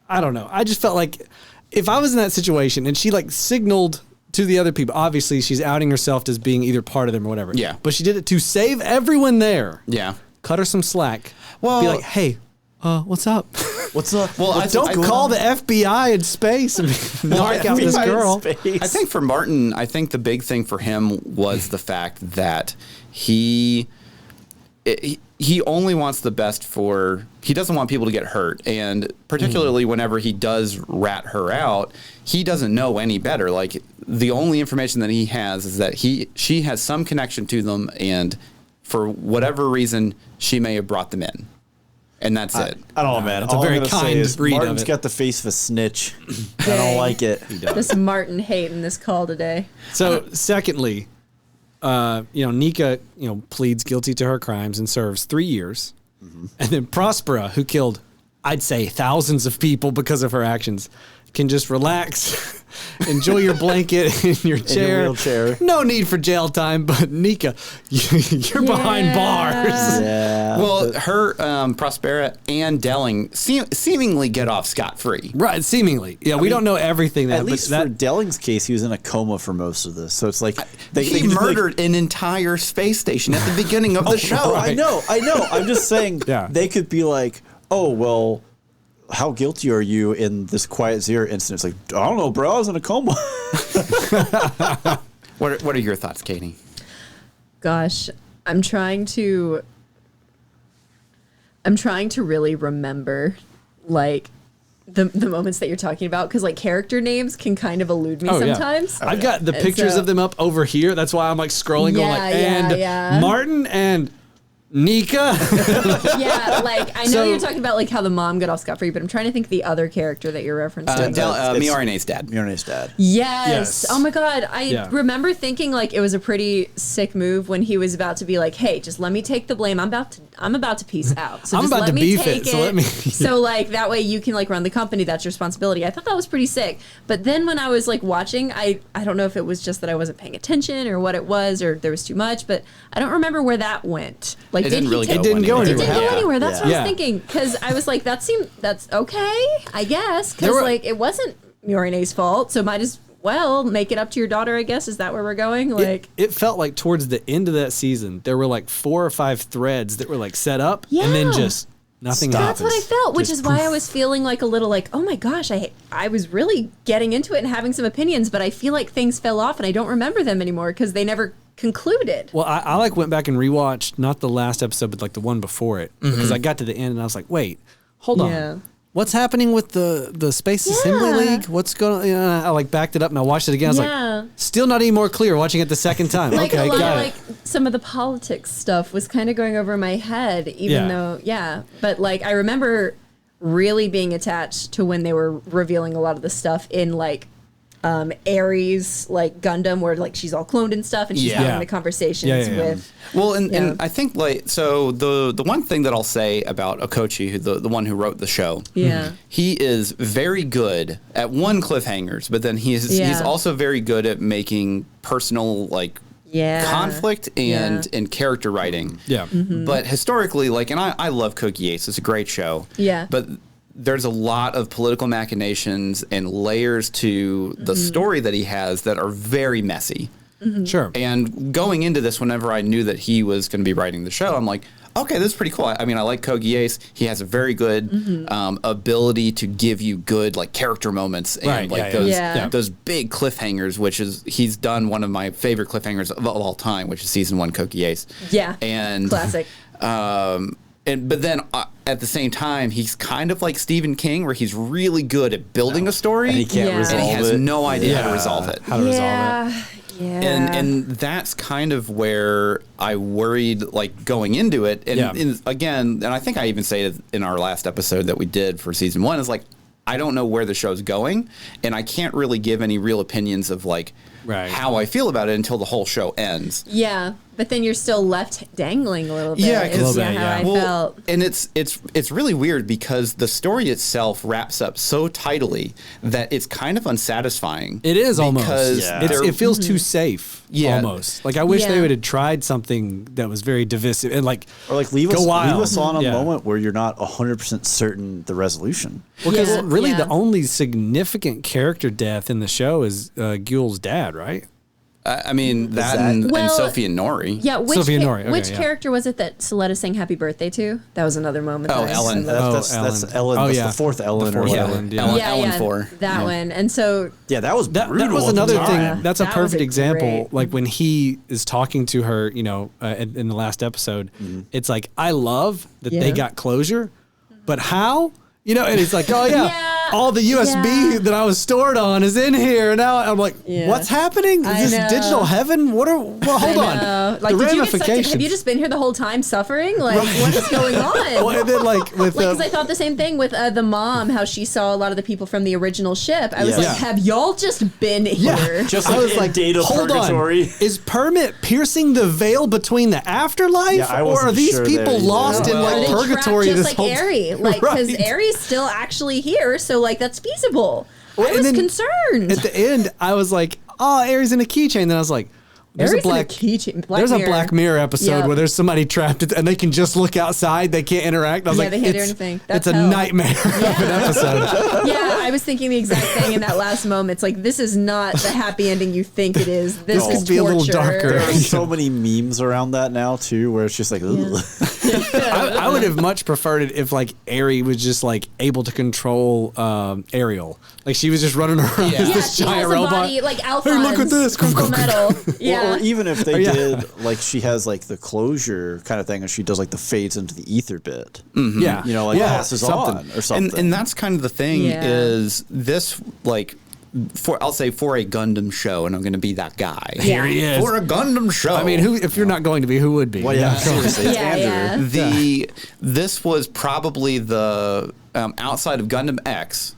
I don't know. I just felt like if I was in that situation and she like signaled to the other people. Obviously, she's outing herself as being either part of them or whatever. Yeah. But she did it to save everyone there. Yeah. Cut her some slack. Well- be like, hey, what's up? What's up? Well, Don't call the FBI in space and knock out this FBI in girl. space. I think for Martin, I think the big thing for him was the fact that he only wants the best he doesn't want people to get hurt. And particularly whenever he does rat her out, he doesn't know any better. Like, the only information that he has is that she has some connection to them, and for whatever reason, she may have brought them in. And that's it. I don't know, man. It's a All very I'm gonna say kind is read of Martin's it. got the face of a snitch. I Dang. don't like it. This Martin hate in this call today. So, secondly, Nika, pleads guilty to her crimes and serves 3 years. And then Prospera, who killed, I'd say, thousands of people because of her actions, can just relax, enjoy your blanket in your chair. wheelchair. No need for jail time, but Nika, you're behind bars. Yeah. Well, her Prospera and Delling seemingly get off scot-free. Right, seemingly. Yeah, we don't know everything. At least for Delling's case, he was in a coma for most of this. So it's like He murdered an entire space station at the beginning of the show. Oh, I know. I'm just saying Yeah. they could be like, oh, well, how guilty are you in this Quiet Zero incident? It's like, I don't know, bro. I was in a coma. What are your thoughts, Katie? Gosh, I'm trying to really remember like the moments that you're talking about, because like character names can kind of elude me sometimes. I've got the And pictures so- of them up over here. That's why I'm like scrolling, going like, and Martin and Nika. Yeah, like I know So- you're talking about like how the mom got off scot-free, but I'm trying to think of the other character that you're referencing. Miorine's dad. Miorine's dad. Yes. Yes. Oh my God. I Yeah. remember thinking like it was a pretty sick move when he was about to be like, "Hey, just let me take the blame. I'm about to peace out. So I'm just about let to me beef take it, so let me- So like that way you can like run the company. That's your responsibility." I thought that was pretty sick. But then when I was like watching, I don't know if it was just that I wasn't paying attention or what it was, or there was too much, but I don't remember where that went. Like It did didn't he really take- go It didn't go It anywhere. didn't go Yeah. anywhere. That's what I Yeah. was thinking, because I was like, that's okay, I guess, There because were- like it wasn't Miorine's fault, so might as well make it up to your daughter, I guess. Is that where we're going? Like, It felt like towards the end of that season, there were like 4 or 5 threads that were like set up, and then Yeah. just nothing that's happens. what I felt, which Just is why I was feeling like a little like, oh my gosh, I was really getting into it and having some opinions, but I feel like things fell off and I don't remember them anymore because they never concluded. Well, I like went back and rewatched not the last episode, but like the one before it, because I got to the end and I was like, wait, hold Yeah. on. What's happening with the Space Assembly Yeah. League? What's going on? I like backed it up and I watched it again. I was Yeah. like, still not any more clear watching it the second time. Like okay, a lot got of it. like some of the politics stuff was kind of going over my head, even though but like I remember really being attached to when they were revealing a lot of the stuff in like Ares, like Gundam, where like she's all cloned and stuff, and she's Yeah. having the conversations with. Well, and Yeah. I think like so the one thing that I'll say about Okochi, the one who wrote the show, Yeah. he is very good at cliffhangers, but then he's Yeah. also very good at making personal like conflict and character writing. Yeah. But historically, like, and I love Cookie Yates. It's a great show. Yeah. But there's a lot of political machinations and layers to the story that he has that are very messy. Sure. And going into this, whenever I knew that he was going to be writing the show, I'm like, okay, this is pretty cool. I mean, I like Kogi Ace. He has a very good ability to give you good like character moments and Right, like those big cliffhangers, which is he's done one of my favorite cliffhangers of all time, which is season 1 Kogi Ace. Yeah. And Classic. But then at the same time, he's kind of like Stephen King, where he's really good at building a story, And he can't Yeah. resolve and he has it. no idea how to resolve it. How to resolve it. Yeah. And that's kind of where I worried, like going into it. And again, and I think I even say it in our last episode that we did for season 1 is like, I don't know where the show's going, and I can't really give any real opinions of like Right. how I feel about it until the whole show ends. Yeah. But then you're still left dangling a little bit. Yeah, is because how I felt. and it's really weird because the story itself wraps up so tidily that it's kind of unsatisfying. It is almost. because It feels too safe. Yeah. Almost. Like I wish they Yeah. would have tried something that was very divisive and like Or like leave go us wild. on a Yeah. moment where you're not 100% certain the resolution. Because Yeah, really yeah. the only significant character death in the show is Gul's dad, right? I mean that that- and Well, Sophie and Nori. Yeah, which, Sophie and Nori, okay, which yeah. character was it that Soletta sang happy birthday to? That was another moment. Oh, that I Ellen. just- That's Ellen. Oh, That's yeah. the fourth Ellen. The or fourth whatever. Ellen, yeah. Ellen 4. That one. And so Yeah, that was That brutal. was at the another time. thing. That's a That was perfect a example. great- Like when he is talking to her, in the last episode, it's like, I love that they Yeah. got closure, but how? And he's like, oh yeah, Yeah. all the USB Yeah. that I was stored on is in here. And now I'm like, Yeah. what's happening? I Is this know. digital heaven? Well, hold on. like, the did you get sucked in? ramifications. Have you just been here the whole time suffering? Like, what is going on? Well, and then like with Like, because I thought the same thing with the mom, how she saw a lot of the people from the original ship. I was Yes. like, Yeah. have y'all just been here? Just I like was in like, Data hold Purgatory. on. Is Permit piercing the veil between the afterlife? Yeah, I or are wasn't these sure people there either. lost in Or are like they trapped purgatory just this like whole Aerie? Like, because Right. Aerie's still actually here, so like that's feasible. Well, I and was then concerned. At the end, I was like, oh, Aries in a keychain. Then I was like, there's Aerie's a black in a keychain. there's a Black Mirror episode Yep. where there's somebody trapped and they can just look outside. They can't interact. I was Yeah, like, they can't do it's, anything. it's That's a hell. nightmare of an episode. Yeah, I was thinking the exact thing in that last moment. It's like, this is not the happy ending you think it is. This This is could be a little torture. darker. There are so many memes around that now too, where it's just like, ugh. I would have much preferred it if like Aerie was just like able to control Ariel. Like she was just running around Yeah. as Yeah, this she giant has robot. a body like Alphonse. Hey, look at this. From Full Metal. Yeah. Or even if they Oh, yeah. did, like she has like the closure kind of thing, and she does like the fades into the ether bit. Yeah. Like Yeah, passes on or something. And that's kind of the thing Yeah. is this like I'll say for a Gundam show, and I'm going to be that guy. Yeah. Here he is. For a Gundam show. I mean, who? If you're not going to be, who would be? well, yeah, seriously, it's Yeah, Andrew. yeah. This was probably the outside of Gundam X,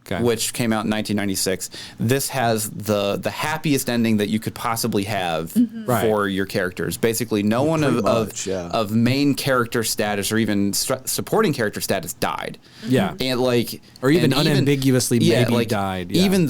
Okay. which came out in 1996. This has the happiest ending that you could possibly have Right. for your characters. Basically, no one Pretty of, much, yeah. of main character status or even supporting character status died. Yeah. and like Or even and unambiguously maybe died, yeah. Even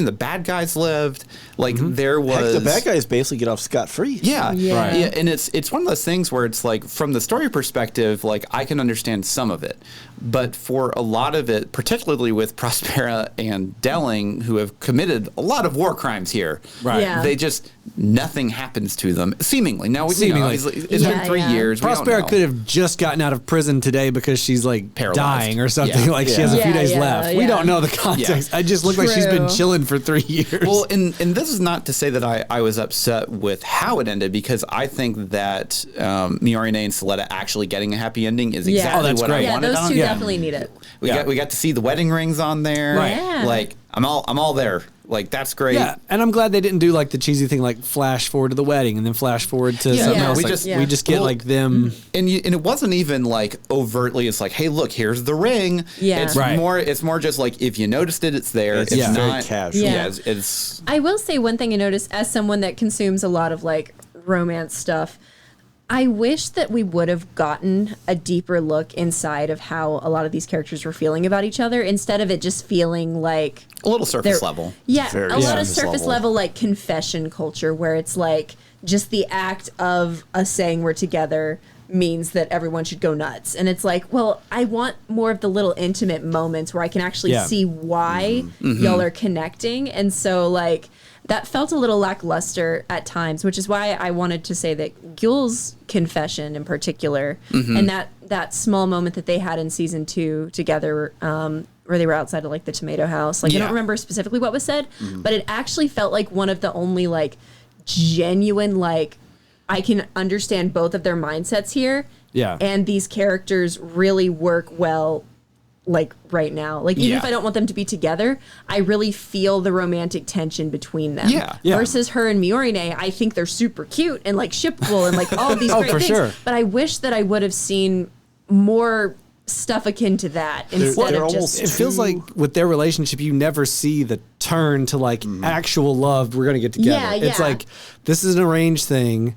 the bad guys lived. Like there was Heck, the bad guys basically get off scot free. yeah, Yeah. Right. yeah, and it's one of those things where it's like from the story perspective, like I can understand some of it, but for a lot of it, particularly with Prospera and Delling, who have committed a lot of war crimes here, Right. Yeah. they just nothing happens to them seemingly. Now Seemingly. it's Yeah, been 3 yeah. years. we don't Prospera know. could have just gotten out of prison today because she's like Paralyzed. dying or something. Yeah. Like she has a few Yeah, days yeah, left. We yeah. don't know the context. I just look like she's been True. chilling for 3 years. Well, and this is not to say that I was upset with how it ended, because I think that Miorine and Soletta actually getting a happy ending is Yeah. exactly Oh, that's what great. I Yeah, wanted those on two it. definitely need it. We got to see the wedding rings on there. Right. Yeah. Like I'm all there. Like that's great. yeah, and I'm glad they didn't do like the cheesy thing, like flash forward to the wedding and then flash forward to Yeah, something yeah. else. we Like, just- we just get well, like them. And it wasn't even like overtly. It's like, hey, look, here's the ring. Yeah. It's Right. more. It's more just like if you noticed it, it's there. It's It's very not casual. Yeah, Yeah. it's I will say one thing I noticed as someone that consumes a lot of like romance stuff. I wish that we would have gotten a deeper look inside of how a lot of these characters were feeling about each other, instead of it just feeling like a little surface they're- level. Yeah, Very a lot of surface surface level. level like confession culture, where it's like just the act of us saying we're together means that everyone should go nuts. And it's like, well, I want more of the little intimate moments where I can actually Yeah. see why Mm-hmm. y'all are connecting. And so like that felt a little lackluster at times, which is why I wanted to say that Gul's confession in particular, Mm-hmm. and that small moment that they had in season 2 together, where they were outside of like the tomato house. Like I Yeah. don't remember specifically what was said, but it actually felt like one of the only like genuine, like I can understand both of their mindsets here. Yeah. And these characters really work well like right now. Like even Yeah. if I don't want them to be together, I really feel the romantic tension between them. Yeah. Yeah. Versus her and Miorine, I think they're super cute and like shippable and like all of these Oh, great for things. sure. But I wish that I would have seen more stuff akin to that instead they're of almost just It feels like with their relationship, you never see the turn to like actual love. We're gonna get together. Yeah, It's yeah. like this is an arranged thing.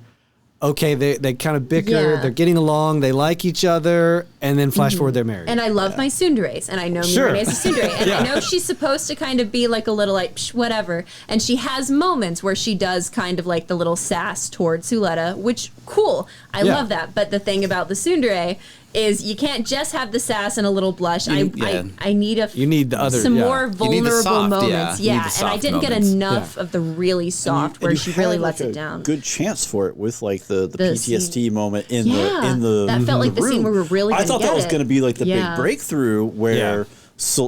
okay, they kind of bicker, Yeah. they're getting along, they like each other, and then flash forward, they're married. And I love my tsunderes, and I know Sure. Miorine is a tsundere, and I know she's supposed to kind of be like a little like psh, whatever, and she has moments where she does kind of like the little sass towards Suletta, which cool, I Yeah. love that. But the thing about the tsundere is you can't just have the sass and a little blush. I need You need the other, some yeah. more You need the vulnerable soft, moments. yeah. You need Yeah, the and I soft didn't get moments. enough of the really soft where you she had, really like, lets it a down. Good chance for it with like the The PTSD moment in Yeah, the that felt like the scene room. where we're really I gonna thought get that was it. going to be like the Yeah. big breakthrough where Yeah.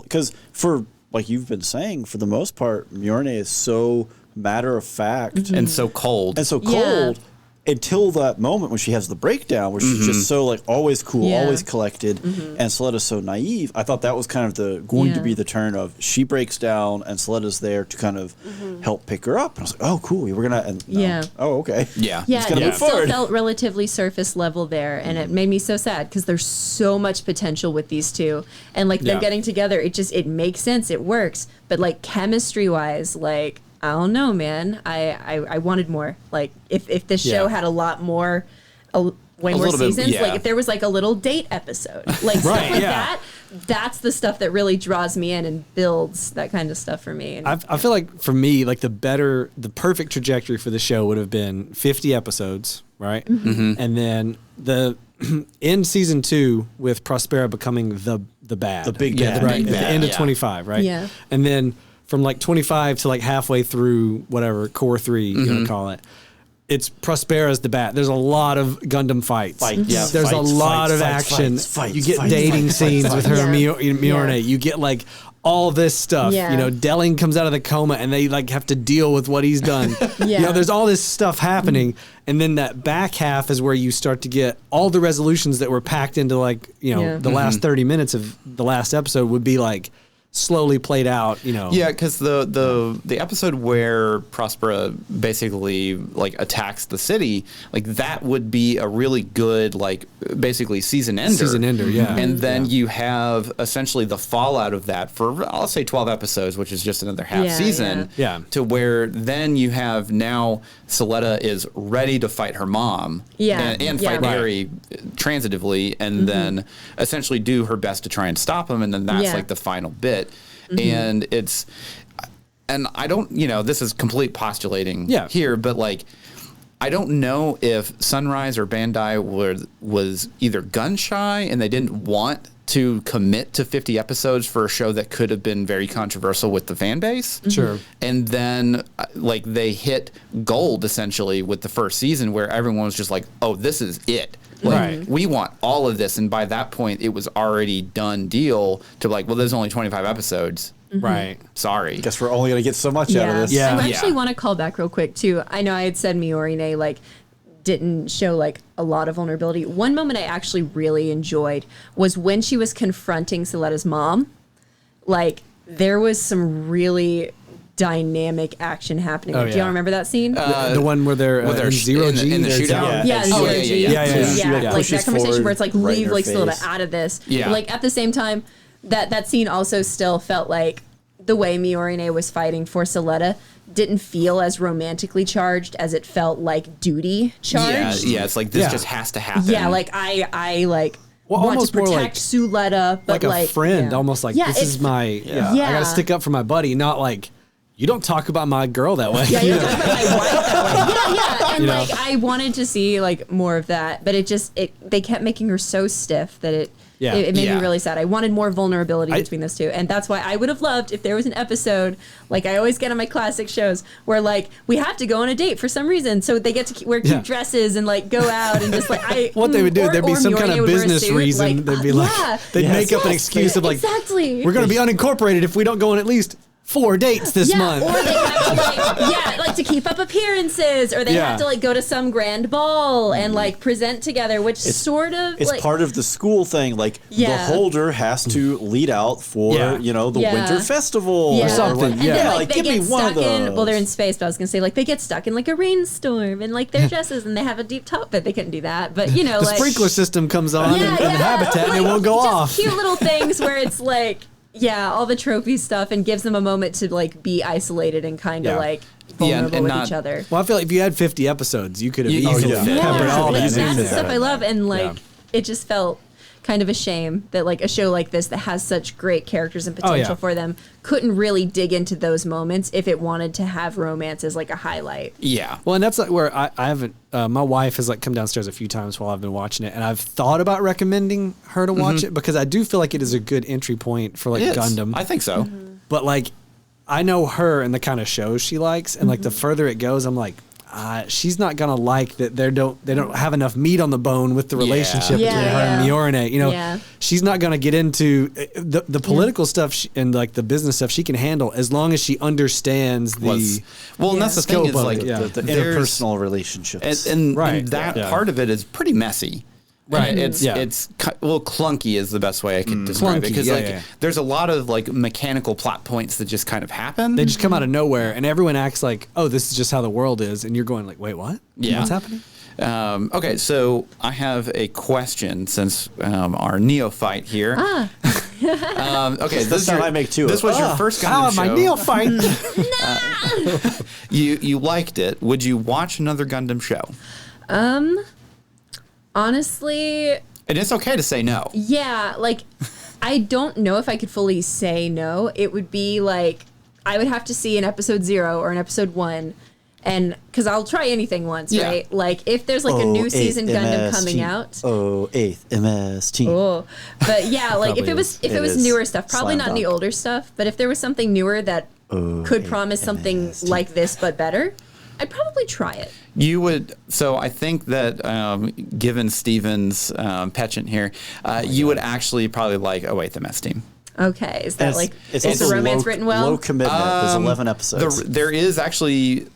because for like you've been saying, for the most part, Miorine is so matter of fact And so cold. and so Mm-hmm. Yeah. cold until that moment when she has the breakdown where she's just so like always cool, Yeah. always collected, and Soletta's so naive. I thought that was kind of going to Yeah. be the turn of she breaks down and Soletta's there to kind of help pick her up. And I was like, oh, cool, we're gonna. And no. Yeah. Oh, okay. Yeah. Yeah, Just gotta it move still forward. felt relatively surface level there, and it made me so sad because there's so much potential with these two, and like them Yeah. getting together, it makes sense, it works, but like chemistry wise, like I don't know, man, I wanted more. Like if this show Yeah. had a lot more, way A more little bit, seasons, yeah. like if there was like a little date episode, like stuff Right, like yeah. that. That's the stuff that really draws me in and builds that kind of stuff for me. And I feel like for me, like the perfect trajectory for the show would have been 50 episodes, right? Mm-hmm. And then the in season 2 with Prospera becoming the bad, The big yeah, bad. right? Big At the bad, end of yeah. 25, right? Yeah. And then from like 25 to like halfway through whatever core 3 you're Mm-hmm. gonna call it. It's Prospera's the bat. There's a lot of Gundam fights. Fights. Yeah, There's a fights, lot fights, of fights, action. fights, You get fights, dating fights, scenes fights, with her and Yeah. Miorine. Yeah. You get like all this stuff. Yeah. You know, Delling comes out of the coma and they like have to deal with what he's done. You Yeah. know, there's all this stuff happening. And then that back half is where you start to get all the resolutions that were packed into like, you know, Yeah. the last 30 minutes of the last episode would be like slowly played out, you know. Yeah, because the episode where Prospera basically like attacks the city, like that would be a really good like basically season ender. Season ender, yeah. And then Yeah. you have essentially the fallout of that for I'll say 12 episodes, which is just another half Yeah, season. yeah. Yeah. To where then you have now Suletta is ready to fight her mom. Yeah, And yeah. fight Right. Harry transitively, and then essentially do her best to try and stop him, and then that's Yeah. like the final bit. And it's, and I don't, you know, this is complete postulating Yeah. here, but like, I don't know if Sunrise or Bandai was either gun shy and they didn't want to commit to 50 episodes for a show that could have been very controversial with the fan base. Sure. And then like they hit gold essentially with the first season where everyone was just like, oh, this is it. Like, Right. we want all of this. And by that point, it was already done deal to like, well, there's only 25 episodes. Right. Sorry. Guess we're only gonna get so much out of this. Yeah. I actually Yeah. want to call back real quick too. I know I had said Miorine like didn't show like a lot of vulnerability. One moment I actually really enjoyed was when she was confronting Soletta's mom. Like there was some really dynamic action happening. Oh, Do yeah. y'all remember that scene? The one where they're Where they're in zero in the- G. in the there's shootout? that- Yeah, and zero she- G. yeah, yeah, yeah, yeah. She, like, like pushes that conversation forward where it's like right in leave her like Soleetta face. out of this. Yeah. Like at the same time, that scene also still felt like the way Miorine was fighting for Soletta didn't feel as romantically charged as it felt like duty charged. Yeah, it's like this Yeah. just has to happen. Yeah, like I like Well, want to almost more protect Suletta, but like a friend, yeah. almost like Yeah, this it's- is my I Yeah. gotta stick up for my buddy, not like you don't talk about my girl that way. Yeah, you you're know? talking about my wife that way. Yeah, and You know? like I wanted to see like more of that, but they kept making her so stiff that it made Yeah. me really sad. I wanted more vulnerability between those two, and that's why I would have loved if there was an episode like I always get on my classic shows where like we have to go on a date for some reason, so they get to wear cute Yeah. dresses and like go out and just like What they would do, there'd be some kind Miorine of would wear a business suit, reason. They'd be like, yeah. they'd Yes. make up an Yes. excuse of like, Exactly. we're going to be unincorporated if we don't go on at least 4 dates this month. Or they have to like to keep up appearances, or they Yeah. have to like go to some grand ball and like present together, which sort of It's like part of the school thing. Like Yeah. the holder has to lead out for Yeah. the Yeah. winter festival yeah. Or something, And yeah. then, Yeah, like, like, they give me get one of stuck in. those. Well, they're in space, but I was gonna say like they get stuck in like a rainstorm and like their dresses, and they have a deep top, but they couldn't do that. But you know, The like sprinkler system comes on yeah, in the yeah. habitat and it Like, won't go just off. Cute little things where it's like. Yeah, all the trophy stuff, and gives them a moment to like be isolated and kind of Yeah. like vulnerable and with not- each other. Well, I feel like if you had 50 episodes, you could have You easily could fit. peppered all that that's in the there. stuff I love, and like Yeah. it just felt kind of a shame that like a show like this that has such great characters and potential yeah. for them couldn't really dig into those moments if it wanted to have romance as like a highlight. Yeah. Well, and that's like where I haven't. My wife has like come downstairs a few times while I've been watching it, and I've thought about recommending her to watch it because I do feel like it is a good entry point for like It is. Gundam. I think so. But like, I know her and the kind of shows she likes, and like the further it goes, I'm like, she's not gonna like that. They don't have enough meat on the bone with the relationship Yeah, between her and yeah. Mjolnir. You know, Yeah. she's not gonna get into the political stuff and like the business stuff. She can handle as long as she understands the. Well, and that's the thing scope is of like it, yeah. The there's- interpersonal relationships. and Right, that yeah. part of it is pretty messy. Right, And it's yeah. it's well clunky is the best way I could describe it Clunky, because yeah, like yeah. there's a lot of like mechanical plot points that just kind of happen. They just come out of nowhere, and everyone acts like, "Oh, this is just how the world is," and you're going like, "Wait, what? Yeah. What's happening?" Okay, so I have a question since our neophyte here. Okay, That's how I make two. This was your first Gundam show. neophyte. You liked it. Would you watch another Gundam show? Honestly, And it's okay to say no. yeah, like I don't know if I could fully say no. It would be like I would have to see an episode 0 or an episode 1, and because I'll try anything once, Yeah. right? Like if there's like a new season Gundam coming out. Oh, 8th MST. Oh, but yeah, like if Probably it was It if it was is. newer stuff, probably Slam not any dunk. older stuff. But if there was something newer that could promise something MST. like this but better, I'd probably try it. You would. So I think that given Steven's penchant here, you would actually probably like. Oh wait, the mess team. Okay, is that It's, like it's is the also romance low, written well? low commitment. There's 11 episodes. There is actually.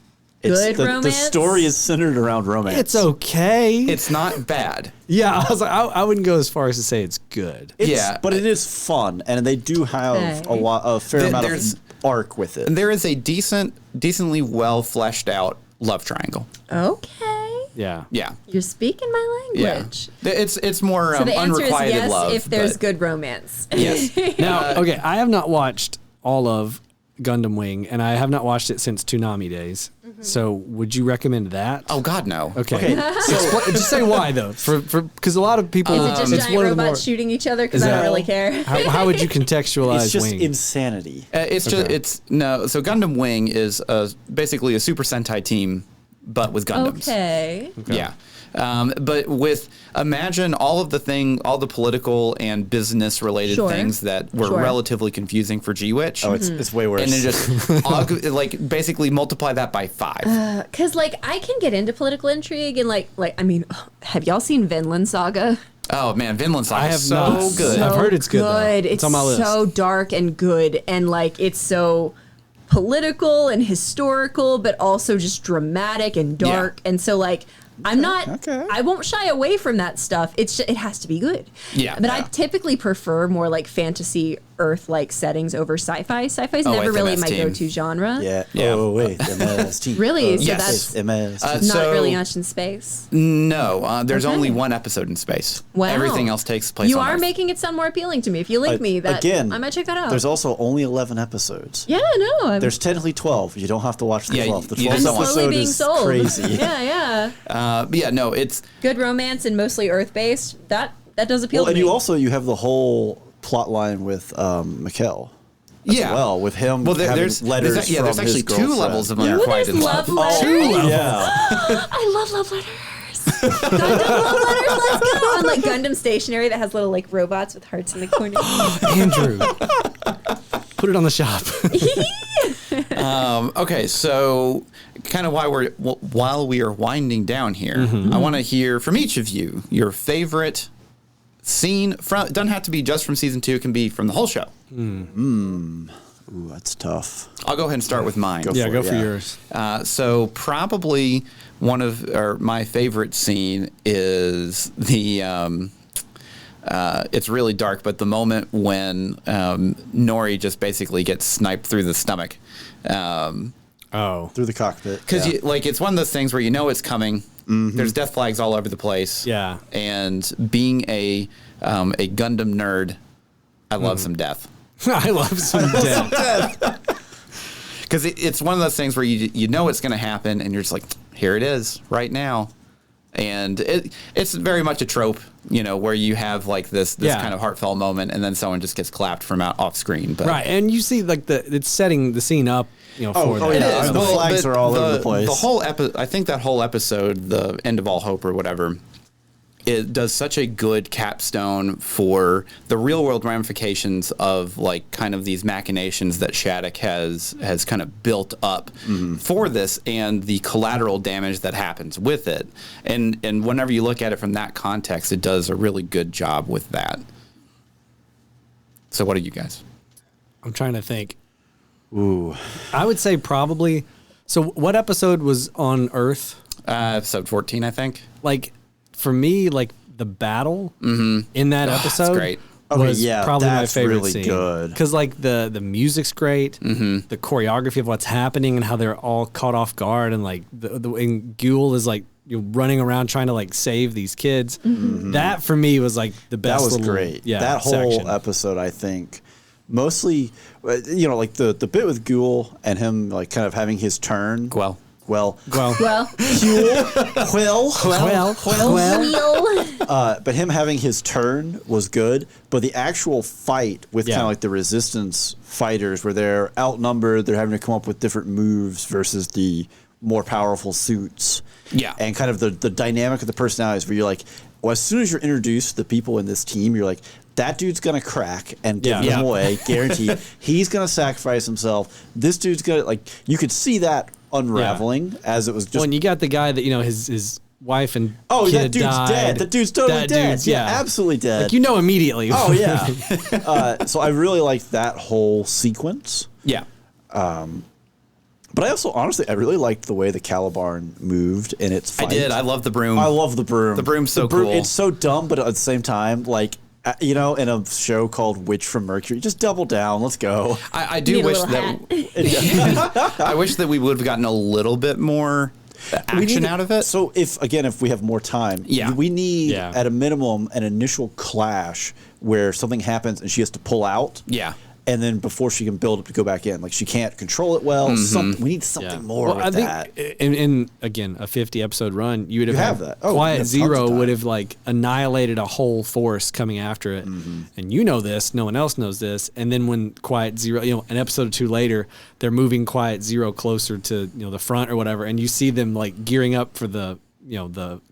Good the romance? story is centered around romance. It's okay. It's not bad. Yeah, I was like, I wouldn't go as far as to say it's good. Yeah. but it is fun, and they do have Okay. a fair amount There's- of arc with it. And there is a decently well fleshed out love triangle. Okay, Yeah. Yeah. you're speaking my Yeah. language. It's more So the answer is unrequited yes love. if there's but- good romance. Yes. Now, okay, I have not watched all of Gundam Wing, and I have not watched it since Toonami days. So, would you recommend that? Oh God, no. Okay. Just say why though, for because a lot of people. Is it just it's giant one of the robots more- shooting each other? Because Is I don't that- really care. How would you contextualize It's just Wing? insanity. It's just it's no. So Gundam Wing is basically a Super Sentai team, but with Gundams. Okay. Yeah. But imagine all the political and business related Sure. things that were Sure. relatively confusing for GWitch. Oh, it's way worse. and then just like basically multiply that by 5. Because like I can get into political intrigue and like I mean, have y'all seen Vinland Saga? Oh man, Vinland Saga I have is so not. good. I've heard it's good, though. It's on my list. so dark and good, and like it's so political and historical, but also just dramatic and dark. And so like I'm not. okay. I won't shy away from that stuff. It has to be good. Yeah, But I yeah. typically prefer more like fantasy Earth-like settings over sci-fi. Sci-fi is Oh, never wait, the really MS my team. go-to genre. yeah. Yeah. Oh wait, MST. Really? So Yes. that's MST. not So- really much in space. No, there's Okay. only one episode in space. Wow. Everything else takes place You on are Earth. making it sound more appealing to me. If you link me, that Again, I might check that out. There's also only 11 episodes. yeah, no. There's technically 12. You don't have to watch the Yeah, 12th. The you 12th just I'm don't want- slowly episode being is sold. crazy. Yeah, yeah. But yeah, no, it's Good romance and mostly Earth-based. That does appeal Well, to and me. you have the whole plot line with Mikkel. As yeah. well, with him Well, having there's letters there's from actually his 2 girlfriend. levels of Yeah. unrequited There's love. love letters. Yeah. I love love letters. Gundam love letters. Let's go. On like Gundam stationery that has little like robots with hearts in the corner. Andrew, put it on the shop. Okay, so kind of while we are winding down here, Mm-hmm. I want to hear from each of you your favorite scene from. Doesn't have to be just from season 2; it can be from the whole show. Ooh, that's tough. I'll go ahead and start with mine. Go Yeah, for go it, for yeah. yours. So probably my favorite scene is the. It's really dark, but the moment when Nori just basically gets sniped through the stomach. Oh, Through the cockpit. Because yeah. it's one of those things where you know it's coming. There's death flags all over the place. Yeah. And being a Gundam nerd, I love some death. I love some death. because it's one of those things where you know it's going to happen, and you're just like, here it is right now. And it's very much a trope, where you have like this kind of heartfelt moment, and then someone just gets clapped from off screen. But right, and you see like it's setting the scene up, for that. Yeah, the flags are all over the place. The whole I think that whole episode, the End of All Hope or whatever, it does such a good capstone for the real world ramifications of like kind of these machinations that Shattuck has kind of built up for this, and the collateral damage that happens with it. And whenever you look at it from that context, it does a really good job with that. So what are you guys? I'm trying to think. Ooh. I would say probably. So what episode was on Earth? Episode 14, I think. Like, for me, like the battle in that episode great. was probably my that's favorite really scene. good. Because like the music's great, the choreography of what's happening and how they're all caught off guard, and like and Ghoul is like running around trying to like save these kids. That for me was like the best. That was great. Yeah, that whole section. episode, I think, mostly, like the bit with Ghoul and him like kind of having his turn. Well, Well, but him having his turn was good. But the actual fight with kind of like the resistance fighters, where they're outnumbered, they're having to come up with different moves versus the more powerful suits. Yeah. And kind of the dynamic of the personalities, where you're like, well, as soon as you're introduced to the people in this team, you're like, that dude's going to crack and give them away, guaranteed. He's going to sacrifice himself. This dude's going to, like, you could see that unraveling as it was just. Well, and you got the guy that, his wife and that kid dude's died. dead. That dude's totally dead. Dude's, Absolutely dead. Like, immediately. Oh, yeah. So I really liked that whole sequence. Yeah. But I also, honestly, I really liked the way the Calibarn moved in its fight. I did. I love the broom. I love the broom. The broom's so cool. It's so dumb, but at the same time, like, in a show called Witch from Mercury, just double down. Let's go. I do wish that I wish that we would have gotten a little bit more action out of it. So if we have more time, we need at a minimum an initial clash where something happens and she has to pull out. Yeah. And then before she can build up to go back in, like she can't control it well. We need something more with that. In again a 50 episode run, you would have that. Quiet Zero would have like annihilated a whole force coming after it, and this, no one else knows this. And then when Quiet Zero, an episode or two later, they're moving Quiet Zero closer to the front or whatever, and you see them like gearing up for the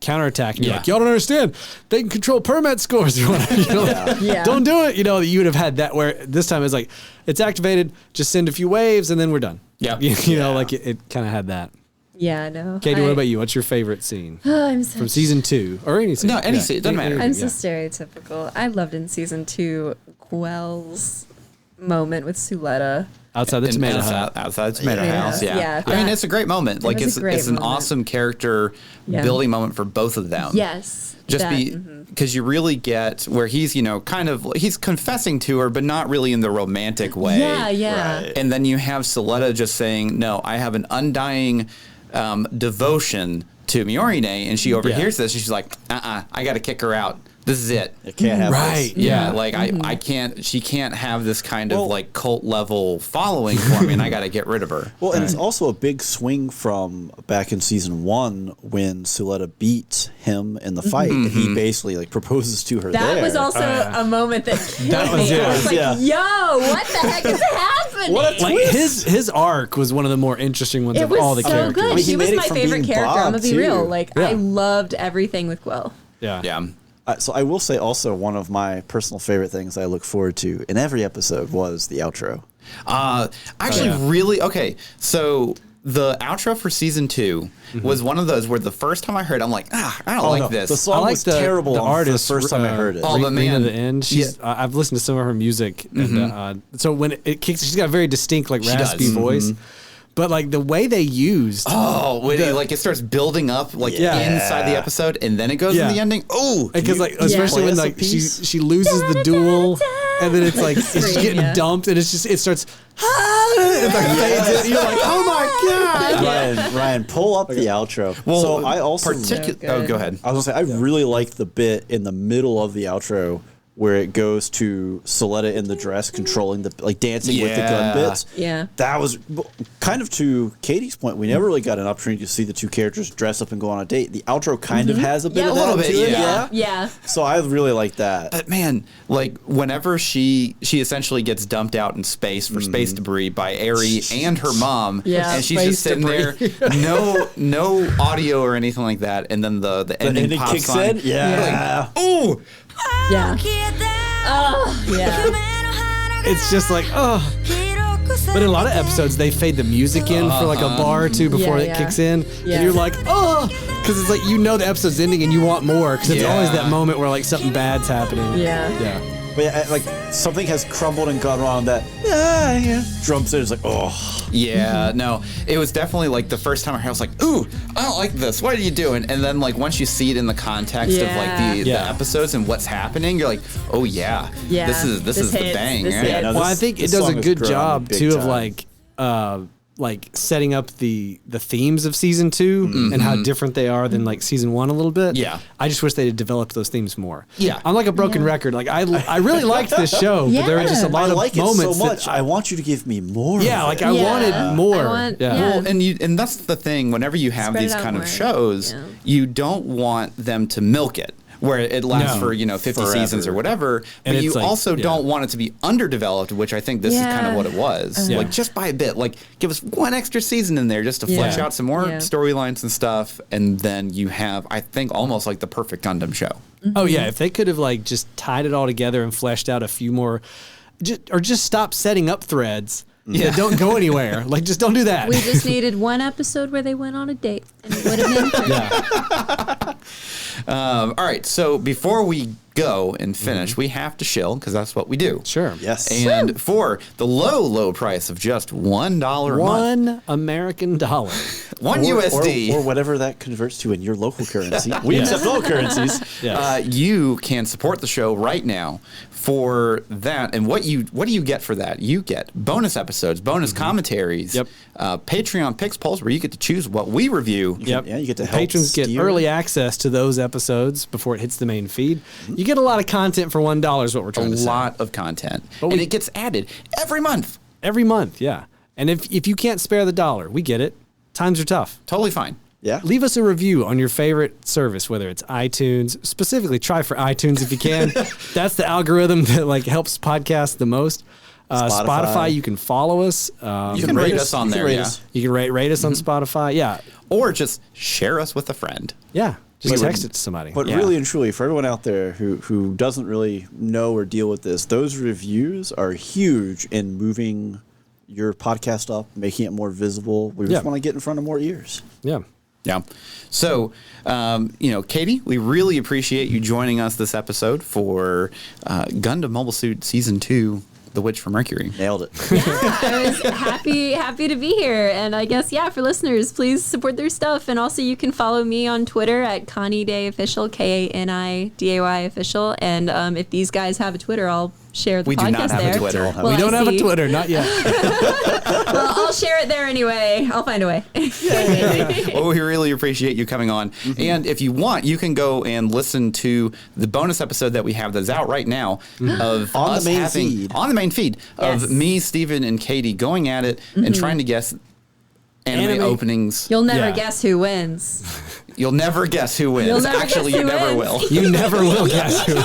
counterattack, and you're like, y'all don't understand. They can control permit scores or whatever. Don't do it. You would have had that, where this time it's like, it's activated, just send a few waves and then we're done. Yeah. Like it kind of had that. Yeah, no. Katie, what about you? What's your favorite scene I'm from season 2 or any season? No, any season. It doesn't matter. I'm so stereotypical. I loved in season 2 Gwell's moment with Suletta. Outside the tomato house. Outside the tomato house, yeah. I mean, it's a great moment. Like, it's an awesome character building moment for both of them. Yes. Because you really get where he's, he's confessing to her, but not really in the romantic way. Yeah. Right. And then you have Suletta just saying, no, I have an undying devotion to Miorine, and she overhears this, and she's like, I got to kick her out. This is it. It can't have this. Yeah. Like I can't. She can't have this kind of like cult level following for me, and I got to get rid of her. Well, and it's also a big swing from back in season 1 when Suletta beats him in the fight, and he basically like proposes to her. That was also a moment that killed me. I was like, yo, what the heck is happening? What a Like twist. his arc was one of the more interesting ones It of was all the so characters. good. I mean, he she was made it my from favorite being character. I'm Bob, gonna be real. too. Like I loved everything with Gwell. Yeah. So I will say also one of my personal favorite things I look forward to in every episode was the outro. Really okay. So the outro for season 2 was one of those where the first time I heard it, I'm like, I don't like this. The song was terrible the artist the first time I heard it. Oh, but man, the end. I've listened to some of her music, and so when it kicks, she's got a very distinct, like raspy voice. But like the way they used, it starts building up inside the episode, and then it goes to the ending. Oh, because especially when like she loses the duel, and then it's like it's getting dumped, and it starts. It's like fades in. You're like, oh my god! Ryan, pull up the outro. Well, so I also go ahead. I was gonna say I really liked the bit in the middle of the outro where it goes to Soletta in the dress controlling the dancing with the gun bits. Yeah. That was kind of to Katie's point. We never really got an opportunity to see the two characters dress up and go on a date. The outro kind of has a bit of that. a little bit, to it, yeah. Yeah. So I really like that. But man, like whenever she essentially gets dumped out in space for space debris by Aerie and her mom, Yeah. and she's Space just sitting debris. there, no audio or anything like that, and then the ending pops kicks on. in. You're like, ooh, Yeah. Oh, yeah. It's just like, oh. But in a lot of episodes, they fade the music in for like a bar or two before Yeah, it yeah. kicks in. Yeah. And you're like, oh. Because it's like, the episode's ending and you want more. Because it's always that moment where like something bad's happening. Yeah. Yeah. But yeah, like something has crumbled and gone wrong. That drums in. It's like, oh. Yeah, no, it was definitely like the first time I heard, I was like, ooh, I don't like this. What are you doing? And then like once you see it in the context of like the episodes and what's happening, you're like, oh yeah, Yeah. this is the hits. bang. This right? hits. no, Well, I this- think it this does a song has good grown job big too of time. like setting up the themes of season 2 and how different they are than like season 1 a little bit. Yeah. I just wish they had developed those themes more. Yeah. I'm like a broken record. Like I really liked this show, but there were just a Yeah. lot I of like it moments so much. that I want you to give me more. yeah, of like it. I Yeah. wanted more. I want- yeah. yeah. Well, and that's the thing. Whenever you have Spread these it out kind of more. shows, Yeah. you don't want them to milk it, where it lasts No. for 50 Forever. seasons or whatever. And But you it's like- also don't want it to be underdeveloped, which I think this is kind of Yeah. what it was. Yeah. Like just by a bit, like give us one extra season in there just to flesh Yeah. out some more Yeah. storylines and stuff, and then you have, I think, almost like the perfect Gundam show. Oh yeah, if they could have like just tied it all together and fleshed out a few more, just stop setting up threads that don't go anywhere. Like just don't do that. We just needed one episode where they went on a date, and it would have been perfect. yeah. All right, so before we go and finish, we have to shill because that's what we do. Sure. Yes. And for the low price of just $1 a month, $1 American dollar. one Or- USD, or whatever that converts to in your local currency. We accept all currencies. Yeah. you can support the show right now for that. And what do you get for that? You get bonus episodes, bonus commentaries, Yep. Patreon picks polls where you get to choose what we review. Yep. Yeah, you get to help Patrons get steer. early access to those episodes before it hits the main feed. You get a lot of content for $1 is what we're A trying to say. lot of content, But and we- it gets added every month. Every month, yeah. And if you can't spare the dollar, we get it. Times are tough. Totally fine. Yeah. Leave us a review on your favorite service, whether it's iTunes. Specifically, try for iTunes if you can. That's the algorithm that like helps podcasts the most. Spotify, you can follow us. You can rate us on there, yeah. You can rate us on Spotify. Yeah, Or just share us with a friend. yeah. Just But- text it to somebody. But Yeah. really and truly, for everyone out there who doesn't really know or deal with this, those reviews are huge in moving your podcast up, making it more visible. We just Yeah. want to get in front of more ears. yeah. Yeah. So, Katie, we really appreciate you joining us this episode for Gundam Mobile Suit Season 2, The Witch from Mercury. Nailed it. I was happy to be here, and I guess for listeners, please support their stuff, and also you can follow me on Twitter at Connie Day Official, KANIDAY Official, and if these guys have a Twitter, I'll share the We do podcast not have a there. Twitter. Well, We don't I have a see. Twitter, not yet. Well, I'll share it there anyway. I'll find a way. Well, we really appreciate you coming on. And if you want, you can go and listen to the bonus episode that we have that's out right now of On the us main having feed. on the main feed Yes. of me, Steven, and Katie going at it and trying to guess anime openings. You'll never Yeah. guess who wins. You'll never guess who wins. You'll never Actually, guess you who never wins. will. You never will guess who.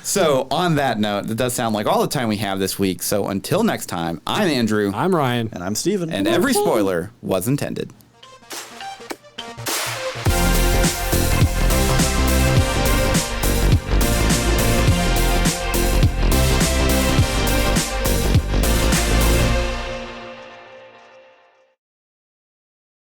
So, on that note, that does sound like all the time we have this week. So, until next time, I'm Andrew, I'm Ryan. And I'm Steven. and every spoiler was intended.